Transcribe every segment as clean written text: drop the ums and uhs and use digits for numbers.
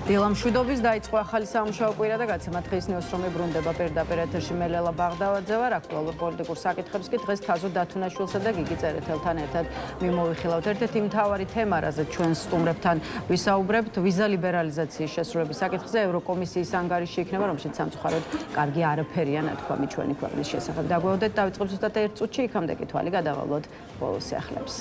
დილამშვიდობის დაიწყო ახალი სამუშაო კვირა და გაცემა დღის ნიუს რომი ბრუნდება პირდაპირ ეთერში მე ლელა ბაღდავაძე ვარ. აქტუალურ პოლიტიკურ საკითხებს კი დღეს თაზო დათუნაშვილსა და გიგი წერეთელთან ერთად მიმოვიხილავთ. ერთ-ერთი მთავარი თემა, რაზეც ჩვენ სტუმრებთან ვისაუბრებთ, ვიზა ლიბერალიზაციის შესრულების საკითხზე ევროკომისიის ანგარიში იქნება, რომელშიც სამწუხაროდ კარგი არაფერია ნათქვამი ჩვენი ქვეყნის შესახებ. დაგვეოდეთ, დავიწყებთ ზუსტად 1 წუთში, იქამდე კი თვალი გადავალოთ ბოლოს სიახლეებს.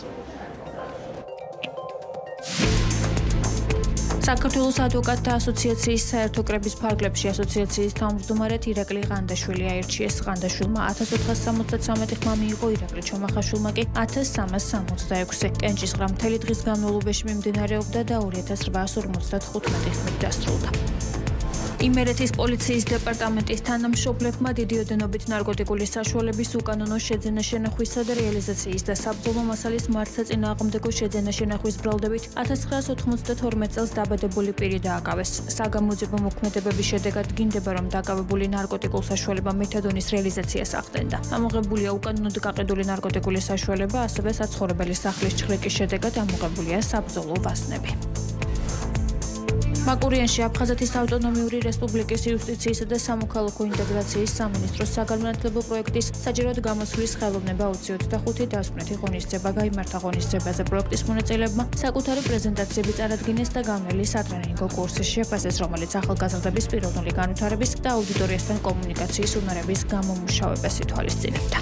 საქართველოს ადვოკატთა ასოციაციის საერთო კრების ფარგლებში ასოციაციის თავმჯდომარედ ირაკლი ღანდაშვილი აირჩიეს. ღანდაშვილმა 1473 ხმა მიიღო, ირაკლი ჩომახაშვილმა კი 1366. კენჭისყრა მთელი დღის განმავლობაში მიმდინარეობდა და 2855 ხმით დასრულდა. იმერეთის პოლიციის დეპარტამენტის თანამშრომლებმა დიდი ოდენობით ნარკოტიკული საშუალების უკანონო შეძენა-შენახვისა და რეალიზაციის და საბრძოლო მასალის მართლსაწინააღმდეგო შეძენა-შენახვის ბრალდებით 1992 წელს დაბადებული პირი დააკავეს. საგამოძიებო მოქმედებების შედეგად დგინდება, რომ დაკავებული ნარკოტიკულ საშუალება მეთადონის რეალიზაციას ახდენდა. ამოღებულია უკანონოდ გაყიდული ნარკოტიკული საშუალება, ასევე საცხოვრებელი სახლის ჩხრეკის შედეგად ამოღებულია საბრძოლო ვაზნები. მაკურიანში აფხაზეთის ავტონომიური რესპუბლიკის იუსტიციისა და სამოქალაქო ინტეგრაციის სამინისტროს საგანმანათლებლო პროექტის საჯაროდ გამოსვლის ხელოვნება 25 დასკვნითი ღონისძიება გაიმართა. ღონისძიებაზე პროექტის მონაწილეებმა საკუთარი პრეზენტაციები წარადგინეს და განვლილი სატრენინგო კურსი შეფასეს, რომელიც ახალგაზრდების პიროვნული განვითარების და აუდიტორიასთან კომუნიკაციის უნარების გამომუშავებას ითვალისწინებდა.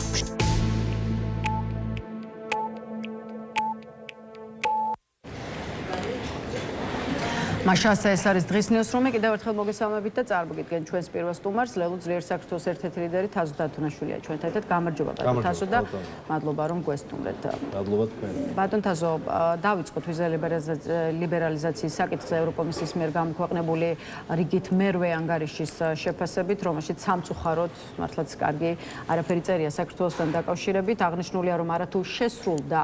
მაშასა ეს არის დღის ნიუს რომი. კიდევ ერთხელ მოგესალმებით და წარმოგიდგენთ ჩვენს პირველ სტუმარს, ლელო ძლიერ საქართველოს ერთ-ერთი ლიდერი თაზო დათუნაშვილია ჩვენთან ერთად. გამარჯობა ბატონ თაზო და მადლობა რომ გვესტუმრეთ. მადლობა თქვენ. ბატონ თაზო, დავიწყოთ ვიზა ლიბერალიზაციის საკითხზე ევროკომისიის მიერ გამოქვეყნებული რიგით მერვე ანგარიშის შეფასებით, რომელშიც სამწუხაროდ მართლაც კარგი არაფერი წერია საქართველოსთან დაკავშირებით. აღნიშნულია, რომ არათუ შესრულდა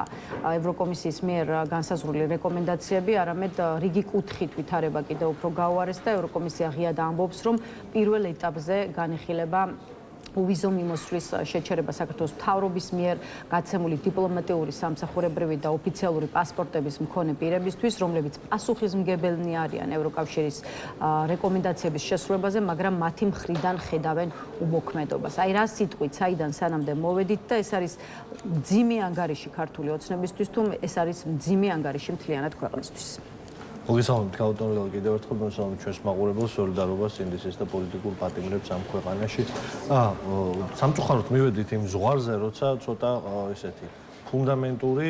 ევროკომისიის მიერ განსაზღვრული რეკომენდაციები, არამედ რიგი კუთხით ვითარება კიდევ უფრო გაუარეს და ევროკომისია ღიად ამბობს, რომ პირველ ეტაპზე განიხილება უვიზო მიმოსვლის შეჩერება საქართველოს მთავრობის მიერ გაცემული დიპლომატიური, სამსახურებრივი და ოფიციალური პასპორტების მქონე პირებისთვის, რომლებიც პასუხისმგებელნი არიან ევროკავშირის რეკომენდაციების შესრულებაზე, მაგრამ მათი მხრიდან ხედავენ უმოქმედობას. აი რა სიტყვით, საიდან სანამდე მოვედით და ეს არის მძიმე ანგარიში ქართული ოცნებისთვის, თუ ეს არის მძიმე ანგარიში მთლიანად ქვეყნისთვის? მოგესალმებით ქალბატონო, კიდევ ერთხელ მოგესალმებით ჩვენს მაყურებელს, სოლიდარობას ინდისის და პოლიტიკურ პატიმრებს ამ ქვეყანაში. სამწუხაროდ მივედით იმ ზღვარზე, როცა ცოტა ესეთი ფუნდამენტური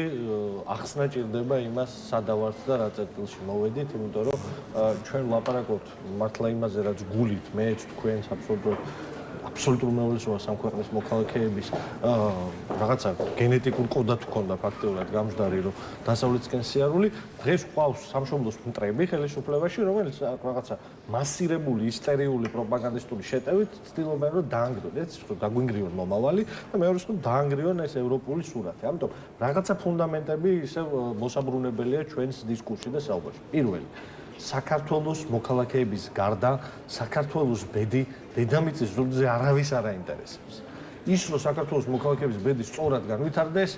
ახსნა ჭირდება იმას, სადა ვართ და რა წერტილში მოვედით, იმიტომ რომ ჩვენ ვლაპარაკობთ მართლა იმაზე, რაც გულით მეც თქვენს აბსოლუტურ უმრავლესობას ამ ქვეყნის მოქალაქეების რაღაცა გენეტიკურ კოდად ჰქონდა ფაქტიურად გამჟდარი, რომ დასავლეთისკენ სიარული. დღეს ყავს სამშობლოს მტრები ხელისუფლებაში, რომელიც რაღაცა მასირებული ისტერიული პროპაგანდისტული შეტევით ცდილობენ, რომ დაანგრიონ, დაგვინგრიონ მომავალი და მეორე მხრივ დაანგრიონ ეს ევროპული სურათი. ამიტომ რაღაცა ფუნდამენტები ისევ მოსაბრუნებელია ჩვენს დისკურსში და საუბარში. პირველი, საქართველოს მოქალაქეების გარდა საქართველოს ბედი დედამიწის ზურგზე არავის არ აინტერესებს. ის რომ საქართველოს მოქალაქეების ბედი სწორად განვითარდეს,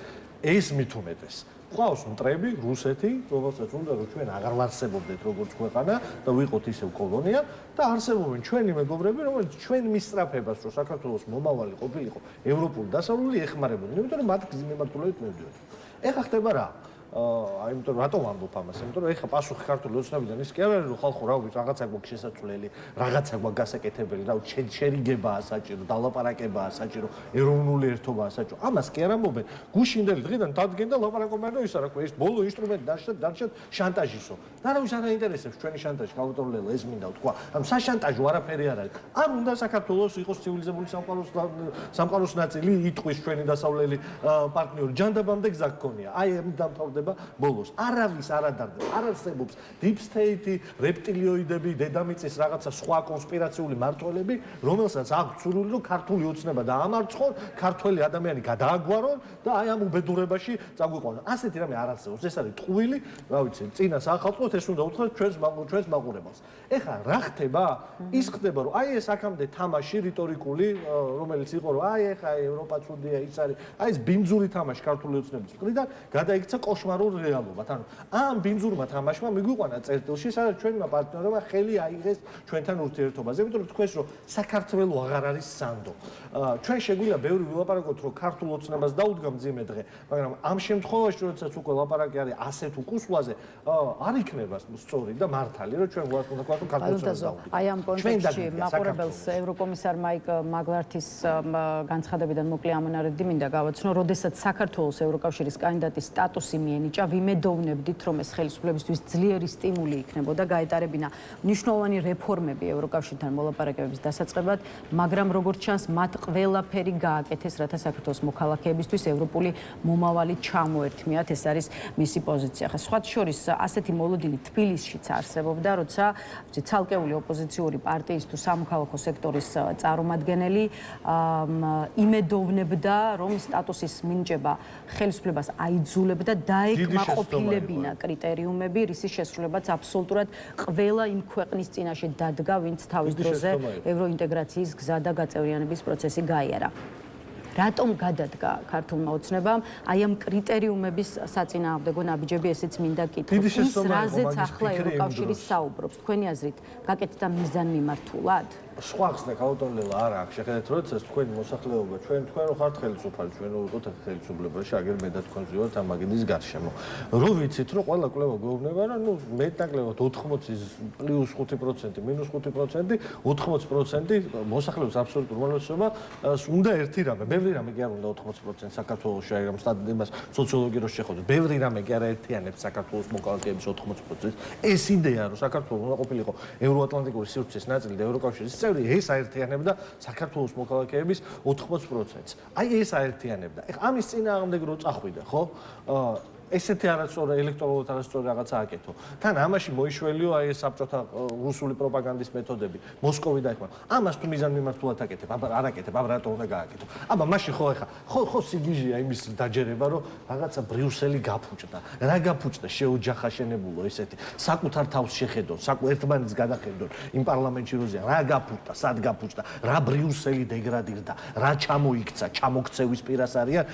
ეს მით უმეტეს. ყავს მტრები, რუსეთი, რომელსაც უნდა რომ ჩვენ აღარ ვარსებობდეთ როგორც ქვეყანა და ვიყოთ ისევ კოლონია და არსებობენ ჩვენი მეგობრები, რომელიც ჩვენ მისწრაფებას, რომ საქართველოს მომავალი ყოფილიყო ევროპული დასავლური ეხმარებოდნენ, იმიტომ რომ მათ გზის მიმართულებით მივდივართ. ეხლა ხდება რა? იმიტომ რომ რატომ ამბობ ამას? იმიტომ რომ ეხლა პასუხი ქართული ოცნებიდან ის კი არ არის, რომ ხალხო რა ვიცი, რაღაცა გვაქვს შესაძლებელი, რაღაცა გვაქვს გასაკეთებელი, რა ვიცი, შერიგებაა საჭირო, დალაპარაკებაა საჭირო, ეროვნული ერთობაა საჭირო. ამას კი არ ამბობენ. გუშინდელი დღიდან დადგენ და ლაპარაკობენ, რომ ის არა, ეს ბოლო ინსტრუმენტი დარჩათ შანტაჟისო. და რა ვიცი, არ აინტერესებს ჩვენი შანტაჟი, ქალბატონო ლელო, ეს მინდა ვთქვა. ამ საშანტაჟო არაფერი არ არის. არ უნდა საქართველოს იყოს ცივილიზებული სამყაროს ნაწილი, იტყვის ჩვენი დასავლელი პარტნიორი. ჯანდაბამდე გზა გქონია. აი ამ დამთავრდა ბოლოს არავის არ ადარდება, არ არსებობს deep state-ი, რეპტილოიდები, დედამიწის რაღაცა სხვა კონსპირაციული მმართველები, რომელსაც აქვს სურვილი, რომ ქართული ოცნება დაამარცხონ, ქართველი ადამიანი გადააგვარონ და აი ამ უბედურებაში წაგვიყვანონ. ასეთი რამე არ არსებობს. ეს არის ტყუილი, რა ვიცი, წინა საახალწლოდ ეს უნდა უთხრათ ჩვენს მაყურებელს. ეხლა რა ხდება? ის ხდება, რომ აი ეს აქამდე თამაში რიტორიკული, რომელიც იყო, რომ აი ეხლა ევროპა ცუდია, ის არის, აი ეს ბინძური თამაში ქართული ოცნების მხრიდან გადაიქცა კოშმარ ხმარულ რეალობად. ანუ ამ ბინძურმა თამაშმა მიგვიყვანა წერტილში, სადაც ჩვენმა პარტნიორებმა ხელი აიღეს ჩვენთან ურთიერთობაზე, იმიტომ რომ თქვენს რომ საქართველო აღარ არის სანდო. ჩვენ შეგვიძლია ბევრი ვილაპარაკოთ, რომ ქართულ ოცნებას დაუდგა მძიმე დღე, მაგრამ ამ შემთხვევაში, როდესაც უკვე ლაპარაკი არის ასეთ უკუსლაზე, არ იქნება სწორი და მართალი, რომ ჩვენ გვაქვს უნდა ვთქვათ, რომ ქართულ ოცნებას დაუდგა. აი ამ კონტექსტში მაყურებელს ევროკომისარ მაიკ მაგლართის განცხადებიდან მოკლე ამონარიდი მინდა გავაცნო, როდესაც საქართველოს ევროკავშირის კანდიდატის სტატუსი მიენიჭა, ვიმედოვნებდით, რომ ეს ხელისუფლებისთვის ძლიერი სტიმული იქნებოდა გაეტარებინა მნიშვნელოვანი რეფორმები ევროკავშირთან მოლაპარაკებების დასაწყებად, მაგრამ როგორც ჩანს, მათ ყველაფერი გააკეთეს, რათა საქართველოს მოქალაქეებისთვის ევროპული მომავალი ჩამოერთმიათ. ეს არის მისი პოზიცია. ხა სხვათა შორის ასეთი მოლოდინი თბილისშიც არსებობდა, როცა ცალკეული ოპოზიციური პარტიის თუ სამოქალაქო სექტორის წარმომადგენელი იმედოვნებდა, რომ სტატუსის მინიჭება ხელისუფლებას აიძულებდა დაეკმაყოფილებინა კრიტერიუმები, რისის შესრულებაც აბსოლუტურად ყველა იმ ქვეყნის წინაშე დადგა, ვინც თავის დროზე ევროინტეგრაციის გზა და გაწევრიანების პროცესი გაიარა. რატომ გადადგა ქართულმა ოცნებამ აი ამ კრიტერიუმების საწინააღმდეგო ნაბიჯები, ესეც მინდა კითხო. ის რაზეც ახლა ევროკავშირი საუბრობს, თქვენი აზრით, გაკეთდა მიზანმიმართულად? სხვა ხსნა გაუტოლელა არა აქვს. შეხედეთ, როდესაც თქვენი მოსახლეობა, ჩვენ რო ხართ ხელისუფალი, ჩვენ რო ვიყოთ ხელისუფლებაში, აგერ მე და თქვენ ვიყოთ ამ მაგიდის გარშემო. რო ვიცით, რომ ყველა კვლევა გვეუბნება, რომ მეტნაკლებად 80 პლუს 5%, მინუს 5%, 80% მოსახლეობის აბსოლუტურ უმრავლესობას უნდა ერთი რამე. ბევრი რამე კი არ უნდა 80% საქართველოში, აი რამ სტატისტიკას სოციოლოგი რო შეხვდეთ. ბევრი რამე კი არ აერთიანებს საქართველოს მოქალაქეების 80%. ეს იდეა, რომ საქართველოს უნდა ყოფილიყო ევროატლანტიკური სივრცის ნაწილი და ევროკავშირის ეს აერთიანებდა საქართველოს მოქალაქეების 80%-ს. აი ეს აერთიანებდა. ეხლა ამის წინააღმდეგ რო წახვიდა, ხო? ესეთი არასწორი ელექტრონულად არასწორი რაღაცა აკეთო. თან ამაში მოიშველიო აი ეს საბჭოთა რუსული პროპაგანდის მეთოდები, მოსკოვი და ეხლა. ამას თუ მიზანმიმართულად აკეთებ, აბა არ აკეთებ, აბა რატო უნდა გააკეთო? აბა მაშინ ხო ეხლა, ხო სიგიჟეა იმის დაჯერება, რომ რაღაცა ბრიუსელი გაფუჭდა. რა გაფუჭდა? შეოჯახა შენებულო ესეთი. საკუთარ თავს შეხედო, ერთმანეთს გადახედო იმ პარლამენტში როზია. რა გაფუჭდა, სად გაფუჭდა? რა ბრიუსელი დეგრადირდა? რა ჩამოიქცა? ჩამოქცევის პირას არიან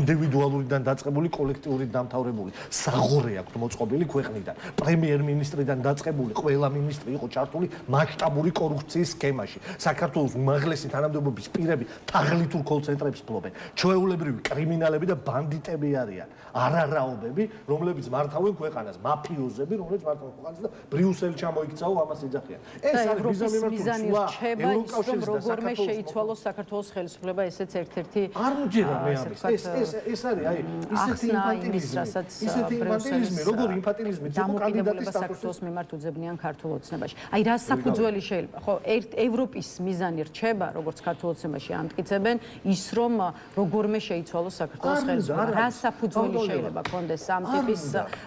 ინდივიდუალურიდან დაწყებული კოლექტიური დამთავრებული საღორე აქვს მოწყობილი ქვეყნიდან. პრემიერ-მინისტრიდან დაწყებული ყველა მინისტრი იყო ჩართული მასშტაბური კორუფციის სქემაში. საქართველოს უმაღლესი თანამდებობის პირები თაღლითურ კოლცენტრებს ფლობენ. ჩვეულებრივი კრიმინალები და ბანდიტები არიან. არარაობები, რომლებიც მართავენ ქვეყანას, მაფიოზები, რომლებიც მართავენ ქვეყანას და ბრიუსელი ჩამოიქცაო ამას იძახიან. ეს არის მიზანი რჩება ის, რომ როგორმე შეიცვალოს საქართველოს ხელისუფლება, ესეც ერთ-ერთი არ მჯერა მე ამის. ეს არის აი ისეთი ინფანტილიზმი, როგორ ინფანტილიზმი იყო კანდიდატის საქართველოს მიმართ უძებნიან ქართულ ოცნებაში. აი რა საფუძველი შეიძლება, ხო, ევროპის მიზანი რჩება, როგორც ქართულ ოცნებაში ამტკიცებენ, ის რომ როგორმე შეიცვალოს საქართველოს ხელისუფლება. რა საფუძველი შეიძლება კონდეს ამ ტიპის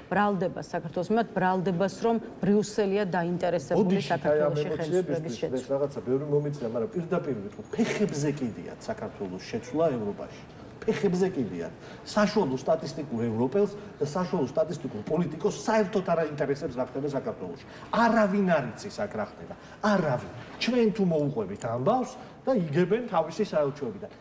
ბრალდებას საქართველოს მიმართ, ბრალდებას, რომ ბრიუსელია დაინტერესებული საქართველოში ხელისუფლების შეცვლით. რაღაცა ბევრი მომიწია, მაგრამ პირდაპირ ვიტყვი, ფეხებზე კიდიათ საქართველოს შეცვლა ევროპაში. ფეხებზე კიდიათ. საშუალო სტატისტიკურ ევროპელს და საშუალო სტატისტიკურ პოლიტიკოს საერთოდ არ აინტერესებს რა ხდება საქართველოში. არავინ არ იცის აქ რა ხდება. არავინ. ჩვენ თუ მოუყვებით ამბავს და იგებენ თავისი საელჩოებიდან.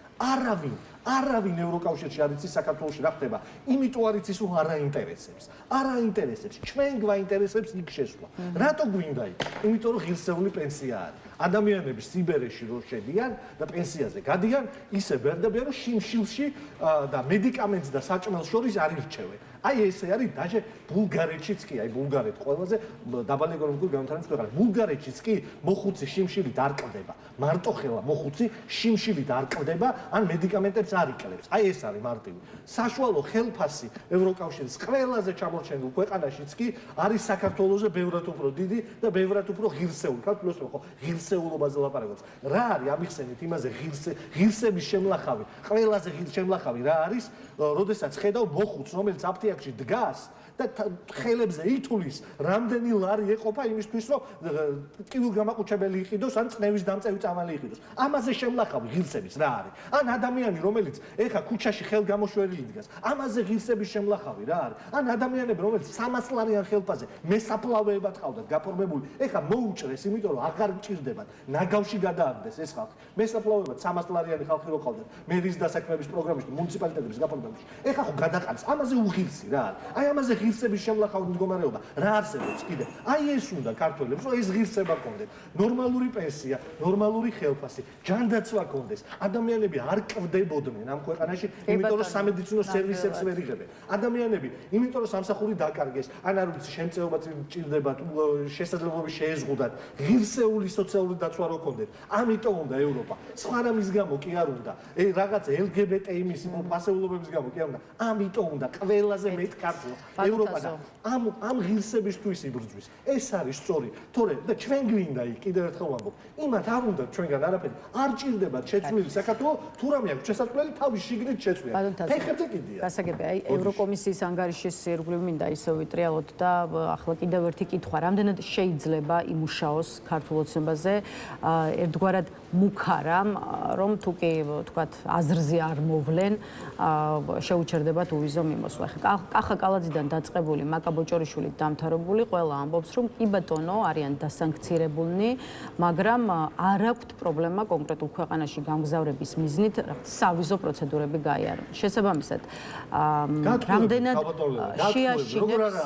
არავინ ევროკავშირში არ იცის საქართველოში რა ხდება. იმიტომ არ იცის, რომ არ აინტერესებს. არ აინტერესებს. ჩვენ გვაინტერესებს იქ შესვლა. რატო გვინდა იქ? იმიტომ რომ ღირსეული პენსია არის. ადამიანები სიბერეში რო შედიან და პენსიაზე გადიან, ისე ბერდებიან, რომ შიმშილში და მედიკამენტს და საჭმელს შორის არ ირჩევენ. აი ესე არის დაჟე ბულგარეთშიც კი, აი ბულგარეთ ყველაზე დაბალი ეკონომიკური განვითარების ქვეყანა. ბულგარეთშიც კი მოხუცი შიმშილით არ კლდება. მარტო ხელა მოხუცი შიმშილით არ კლდება, ან მედიკამენტებს არ იკლებს. აი ეს არის მარტივი. საშუალო ხელფასი ევროკავშირის ყველაზე ჩამორჩენილ ქვეყანაშიც კი არის საქართველოზე ბევრად უფრო დიდი და ბევრად უფრო ღირსეული. ქართულს ხო ღირსეულობაზე ლაპარაკობს. რა არის ამიხსენით იმაზე ღირსების შემლახავი? ყველაზე ღირს შემლახავი რა არის? როდესაც ხედავ მოხუცს, რომელიც აფთიაქში დგას და ხელებზე ითulis რამდენი ლარი ეყოფა იმისთვის რომ ტკივილგამაყუჩებელი იყიდოს ან წნევის დამწევი წამალი იყიდოს. ამაზე შემლახავი ღირსების რა არის? ან ადამიანი რომელიც ეხა ქუჩაში ხელგამოშვერილი დგას, ამაზე ღირსების შემლახავი რა არის? ან ადამიანები რომელიც 300 ლარიან ხელფასზე მესაფლავეებად ყავდათ გაფორმებული, ეხა მოუჭრეს, იმიტომ რომ აღარ გჭირდებათ, ნაგავში გადააგდეს ეს ხალხი. მესაფლავეებად 300 ლარიანი ხალხი რო ყავდათ მერის დასაქმების პროგრამაში, მუნიციპალიტეტების გაფორმებაში. ეხა ხო გადაყანს, ამაზე უღირსი რა არის? აი ამაზე ღირსების შემლახავი მდგომარეობა რა არსებობს კიდე? აი ეს უნდა ქართველებს, რომ ეს ღირსება კონდეთ, ნორმალური პენსია, ნორმალური ხელფასი, ჯანდაცვა კონდეს, ადამიანები არ კვდებოდნენ ამ ქვეყანაში, იმიტომ რომ სამედიცინო სერვისებს ვერ იღებენ. ადამიანები, იმიტომ რომ სამსახური დაკარგეს, ან არ ვიცი, შემწეობაც ჭირდებათ, შესაძლებლობები შეეზღუდათ, ღირსეული სოციალური დაცვა რო კონდეთ. ამიტომ უნდა ევროპა. სხვა რამის გამო კი არ უნდა. რაღაც LGBT იმის პასეულობების გამო კი არ უნდა. ამიტომ უნდა ყველაზე მეტ კარტო ევროპა და ამ ღირსებისთვის იბრძვის. ეს არის სწორი. თორე და ჩვენ გვინდა იქ კიდევ ერთხელ ვამბობ, იმათ არ უნდა ჩვენგან არაფერი. არ ჭირდებათ შეცვლილი საქართველოს, თუ რამე აქვს შესაძლებელი თავის შიგნით შეცვლია. ფეხებზე კიდია. გასაგებია, აი ევროკომისიის ანგარიშის ირგვლივ მინდა ისევ ვიტრიალოთ და ახლა კიდევ ერთი კითხვა, რამდენად შეიძლება იმუშაოს ქართულ ოცნებაზე ერთგვარად მუქარამ, რომ თუ კი თქვათ აზრზე არ მოვლენ, შეუჩერდებათ უვიზო მიმოსვლა. კახა კალაძიდან დაწყებული მაკა ბოჭორიშვილი დამთავრებული, ყველა ამბობს, რომ კი ბატონო არიან დასანქცირებულნი, მაგრამ არ აქვთ პრობლემა კონკრეტულ ქვეყანაში გამგზავრების მიზნით სავიზო პროცედურები გაიარონ. შესაბამისად, რამდენად შეაშინებს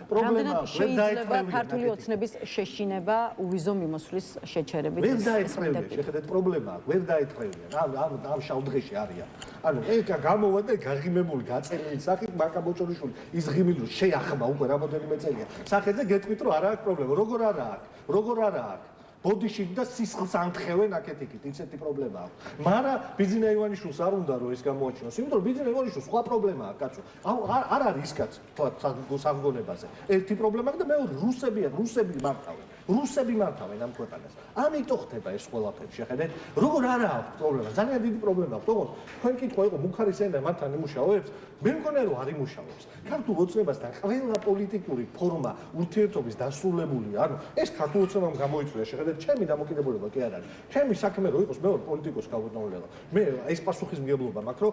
პრობლემა შეიძლება ქართული ოცნების შეშინება უვიზო მიმოსვლის შეჩერებით? ვერ დაეთრევიან, შეხედეთ პრობლემა, ვერ დაეთრევიან. ამ შავ დღეში არიან. ანუ ეკა გამოვა და გაღიმებული გაწელილი სახით მაკა ბოჭორიშვილი ის ღიმილო შეახმა უკვე რამოდენიმე წელია. სახეზე გეტყვით რომ არა აქვს პრობლემა. როგორ არა აქვს? ბოდიში და სისხლს ანთხევენ აქეთ-იქით, ისეთი პრობლემა აქვს. მაგრამ ბიძინა ივანიშვილს არ უნდა რომ ეს გამოაჩინოს, იმიტომ რომ ბიძინა ივალიშვილს სხვა პრობლემაა, კაცო. არ არის ის კაცი, თქვათ, სამგონებაზე. ერთი პრობლემა აქვს და მეორე რუსები მართავენ. რუსები მართავენ ამ ქვეყანას. ამიტომ ხდება ეს ყველაფერი, შეხედეთ, როგორ არა აქვს პრობლემა, ძალიან დიდი პრობლემა აქვს, თქო, თქვენ კითხვა იყო მუქარის ენა მათთან იმუშავებს? მე მგონია რომ არ იმუშავებს. ქართულ ოცნებასთან ყველა პოლიტიკური ფორმა ურთიერთობის დასრულებულია. ანუ ეს ქართულ ოცნებამ გამოიწვია, შეხედეთ, ჩემი დამოკიდებულება კი არ არის. ჩემი საქმე რო იყოს, მე ვარ პოლიტიკოს გავუტანვლელა. მე ეს პასუხისმგებლობა მაქვს, რომ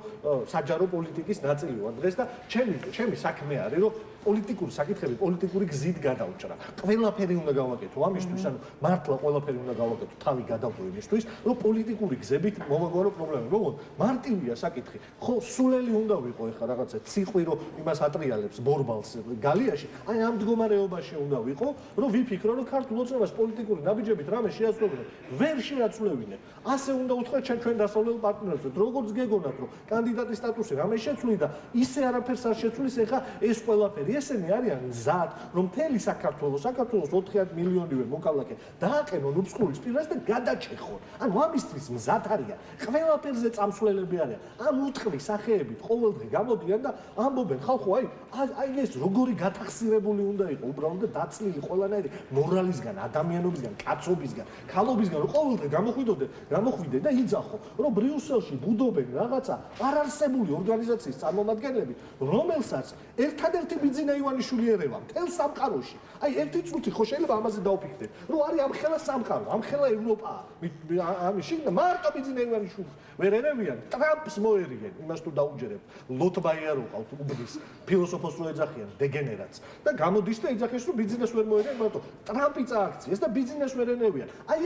საჯარო პოლიტიკის ნაწილი ვარ დღეს და ჩემი საქმე არის, რომ პოლიტიკური საკითხები პოლიტიკური გზით გადავჭრა. ყველაფერი უნდა გავაკეთო ამისთვის, ანუ მართლა ყველაფერი უნდა გავაკეთო, თავი გადავდო იმისთვის, რომ პოლიტიკური გზებით მოვაგვარო პრობლემები. მოგონ, მარტივია საკითხი. ხო, სულელი უნდა ვიყო ეხლა რაღაცა ციყვი, რომ იმას ატრიალებს ბორბალს გალიაში. აი ამ მდგომარეობაში უნდა ვიყო, რომ ვიფიქრო, რომ ქართულ ოცნებას პოლიტიკური ნაბიჯებით რამე შეაცვლებინე. ვერ შეაცვლევინე. ასე უნდა უთხრათ ჩვენ დასავლელ პარტნიორებს, როგორც გეგონათ, რომ კანდიდატის სტატუსი რამე შეცვლი და ისე არაფერს არ შეცვლის, ეხლა ეს ყველაფერი ესენი არიან მზად, რომ მთელი საქართველოს 4 მილიონივე მოქალაქე დააყენონ უცხოის პირას და გადაჭეხონ. ანუ ამისთვის მზად არიან. ყველაფერზე წამსვლელები არიან. ამ უტყვის სახეებით ყოველდღე გამოდიან და ამბობენ ხალხო, აი ეს როგორი გათახსირებული უნდა იყო, უბრალოდ დაწლილი ყველანაირი მორალისგან, ადამიანობისგან, კაცობისგან, ქალობისგან, რომ ყოველდღე გამოხვიდე და იძახო, რომ ბრიუსელში ბუდობენ რაღაცა არარსებული ორგანიზაციის წარმომადგენლები, რომელსაც ერთადერთი ბიძინა ივანიშვილი ერევა მთელ სამყაროში. აი ერთი წუთი ხო შეიძლება ამაზე დავფიქრდეთ, რომ არის ამხელა სამყარო, ამხელა ევროპა. ამის შიგნით მარტო ბიძინა ივანიშვილს ვერ ერევიან, ტრამპს მოერიან, იმას თუ დაუჯერებ. ლოთბაია რო ყავთ უბნის ფილოსოფოს რო ეძახიან დეგენერატს და გამოდის და ეძახეს რომ ბიძინას ვერ მოერიან, მარტო ტრამპი წააქციეს და ბიძინას ვერ ენევიან. აი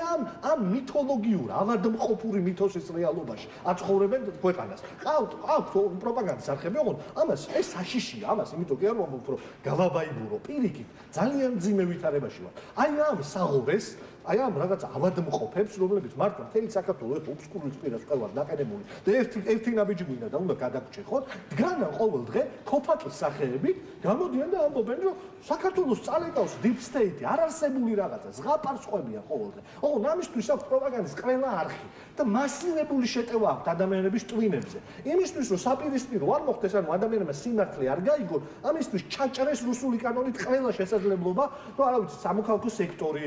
ამ მითოლოგიურ, ავადმყოფური მითოსის რეალობაში აცხოვრებენ ქვეყანას. ყავთ პროპაგანდის არხები, ოღონდ ამას ეს საშიშია, ამას იმიტომ კი არ ვამბობ, რომ გავაბაიბურო პირიქით, ძალიან ძიმე ვითარებაში ვარ. აი ამ საღობეს, აი ამ რაღაცა ავადმყოფებს, რომლებიც მართლა მთელი საქართველოს ეხა უბსკურის პირას ყელვარ დაყენებული და ერთი ნაბიჯი გვინდა და უნდა გადაგჭეხოთ, დგანან ყოველდღე ქოფაკის სახეებით, გამოდიან და ამბობენ, რომ საქართველოს წალეკავს deep state, არარსებული რაღაცა, ზღაპარსყვებია ყოველდღე. ოღონდ ამისთვის აქვს პროპაგანდის ყველა არხი და მასირებული შეტევა აქვს ადამიანების ტვინებზე. იმისთვის რომ საპირისპირო არ მოხდეს, ანუ ადამიანებმა სიმართლე არ გაიგონ, ამისთვის ჩაჭრეს რუსული კანონით ყველა შესაძლებლობა, რომ არა ვიცი, სამოქალაქო სექტორი,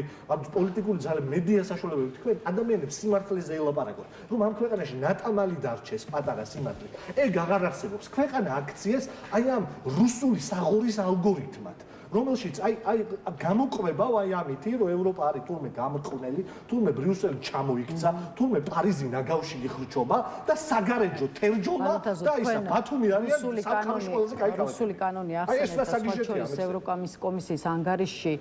პოლიტიკური პოლიტიკური ძალები, მედია საშუალებები თქვენ ადამიანებს სიმართლეზე ელაპარაკოთ, რომ ამ ქვეყანაში ნატამალი დარჩეს პატარა სიმართლე. ეგ აღარ არსებობს. ქვეყანა აქციეს აი ამ რუსული საღორის ალგორითმად. რომელშიც აი გამოყვება ამითი, რომ ევროპა არის თურმე გამრყნელი, თურმე ბრიუსელი ჩამოიქცა, თურმე პარიზი ნაგავში ხრჩობა და საგარეჯო თერჯოლა და ისა ბათუმი არიან საქართველოს ყველაზე კაი ქალაქი. რუსული კანონი ახსენებს ევროკომისიის ანგარიშში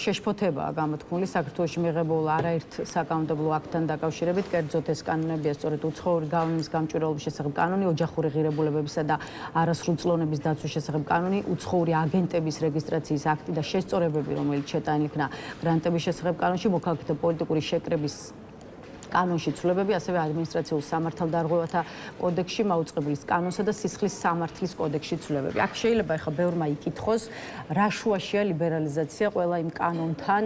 შეშფოთებაა გამოთქმული საქართველოში მიღებულ არაერთ საკანონმდებლო აქტთან დაკავშირებით, კერძოდ ეს კანონებია სწორედ უცხოური გავლენის გამჭვირვალობის შესახებ კანონი, ოჯახური ღირებულებებისა და არასრულწლოვნების დაცვის შესახებ კანონი, უცხოური აგენტების რეგისტრაციის აქტი და შესწორებები, რომელიც შეტანილი იქნა გრანტების შესახებ კანონში, მოქალაქეთა პოლიტიკური შეკრების კანონში ცვლილებები, ასევე ადმინისტრაციულ სამართალდარღვევათა კოდექსში, მაუწყებლის კანონსა და სისხლის სამართლის კოდექსში ცვლილებები. აქ შეიძლება ახლა ბევრმა იკითხოს, რა შუაშია ლიბერალიზაცია ყველა იმ კანონთან,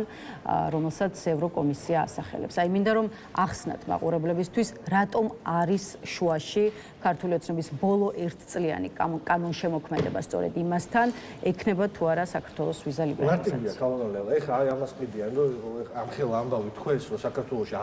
რომელსაც ევროკომისია ასახელებს. აი, მინდა რომ ახსნათ მაყურებლებისთვის, რატომ არის შუაში ქართული ოცნების ბოლო ერთწლიანი კანონშემოქმედება სწორედ იმასთან, ექნება თუ არა საქართველოს ვიზა ლიბერალიზაცია. მარტივია, კალონელელა, ეხლა აი ამას მიდიან, რომ ამხელა ამბავი თქვენს, რომ საქართველოში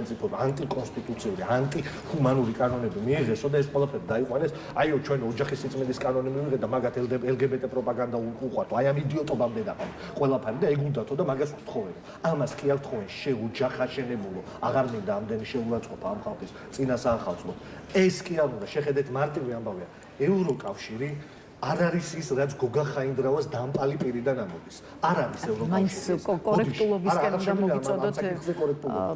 ანტიკონსტიტუციური, ანტიჰუმანური კანონები მიიღესო და ეს ყველაფერი დაიყვანეს, აიო ჩვენ ოჯახის სიწმინდის კანონი მივიღეთ და მაგათ LGBT პროპაგანდა უყვართ. აი ამ იდიოტობამდე დაყავ ყველაფერი და ეგ უნდათო და მაგას ვთხოვენ. ამას კი არ თქვენ შეუჯახაშენებულო, აღარ მინდა ამდენი შეურაცხყოფა ამ ხალხის წინა საახალწლოდ. ეს კი არ უნდა შეხედეთ მარტივი ამბავია. ევროკავშირი არ არის ის, რაც გოგა ხაინდრავას დამპალი პირიდან ამოდის. არ არის ევროკავშირი. მაინც კორექტულობისკენ უნდა მოგიწოდოთ.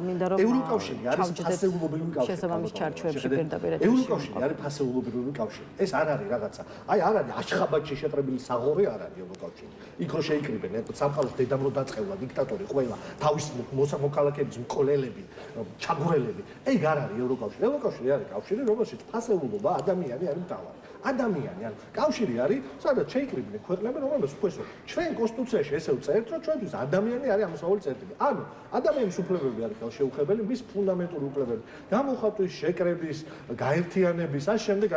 მინდა რომ ევროკავშირი არის ფასეულობრივი კავშირი. შესაბამის ჩარჩოებში პირდაპირ ევროკავშირი არის ფასეულობრივი კავშირი. ეს არ არის რაღაცა. აი არ არის აშხაბადში შეტრებილი საღორი არ არის ევროკავშირი. იქ რო შეიკრიბენ სამყაროს დედამ რო დაწყევლა დიქტატორი ყველა თავის მოქალაქეების მკვლელები, ჩაგვრელები. ეგ არ არის ევროკავშირი. ევროკავშირი არის კავშირი, რომელშიც ფასეულობა ადამიანი არის მთავარი. ადამიანი ან კავშირი არის, სადაც შეიკრიბნენ ქვეყნები, რომელსაც თქვენს ჩვენ კონსტიტუციაში ესე ვწერთ, რომ ჩვენთვის ადამიანი არის ამოსავალი წერტილი. ანუ ადამიანის უფლებები არის ხელშეუხებელი, მის ფუნდამენტური უფლებები, გამოხატვის, შეკრების, გაერთიანების, ამ შემდეგ.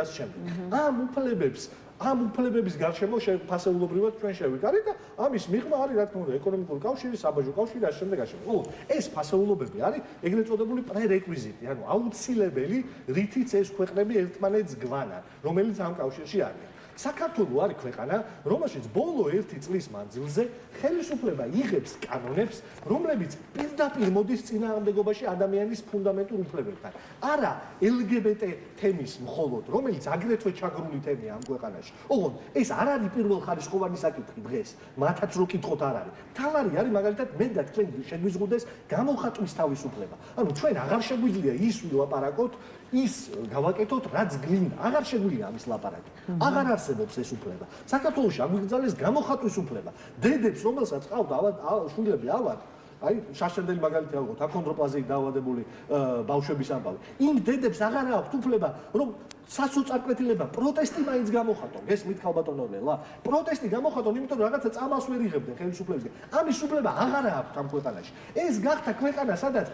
ამ უფლებების გარშემო ფასეულობრივად ჩვენ შევიკარით და ამის მიღმა არის რა თქმა უნდა ეკონომიკური კავშირი, საბაჟო კავშირი, ამ შემდეგ. ეს ფასეულობები არის ეგრეთ წოდებული პრერეკვიზიტი, ანუ აუცილებელი, რითიც ეს ქვეყნები ერთმანეთს გვანან, რომელიც ამ კავშირში არის. საქართველო არის ქვეყანა, რომელშიც ბოლო 1 წლის მანძილზე ხელისუფლება იღებს კანონებს, რომლებიც პირდაპირ მოდის წინააღმდეგობაში ადამიანის ფუნდამენტურ უფლებებთან. არა LGBT თემის მხოლოდ, რომელიც აგრეთვე ჩაგრული თემია ამ ქვეყანაში. ოღონდ ეს არ არის პირველხარისხოვანი საკითხი დღეს, მათაც რო კითხოთ არ არის. თავარი არის მაგალითად მე და თქვენ შეგვიზღუდეს გამოხატვის თავისუფლება. ანუ ჩვენ აღარ შეგვიძლია ის ვილაპარაკოთ, ის გავაკეთოთ, რაც გვინდა. აღარ შეგვიძლია ამის ლაპარაკი. აღარ არსებობს ეს უფლება. საქართველოში აგვიგზავნეს გამოხატვის უფლება. დედებს, რომელსაც ყავთ შვილები ავად, აი შაშენდელი მაგალითი ავიღოთ, აქონდროპლაზიით დაავადებული ბავშვების ამბავი. იმ დედებს აღარ აქვთ უფლება, რომ სასოწარკვეთილება პროტესტი მაინც გამოხატონ. ეს მითქავ ბატონო ლელა. პროტესტი გამოხატონ, იმიტომ რომ რაღაცა წამალს ვერ იღებდნენ ხელისუფლებისგან. ამის უფლება აღარ აქვთ ამ ქვეყანაში. ეს გახდა ქვეყანა, სადაც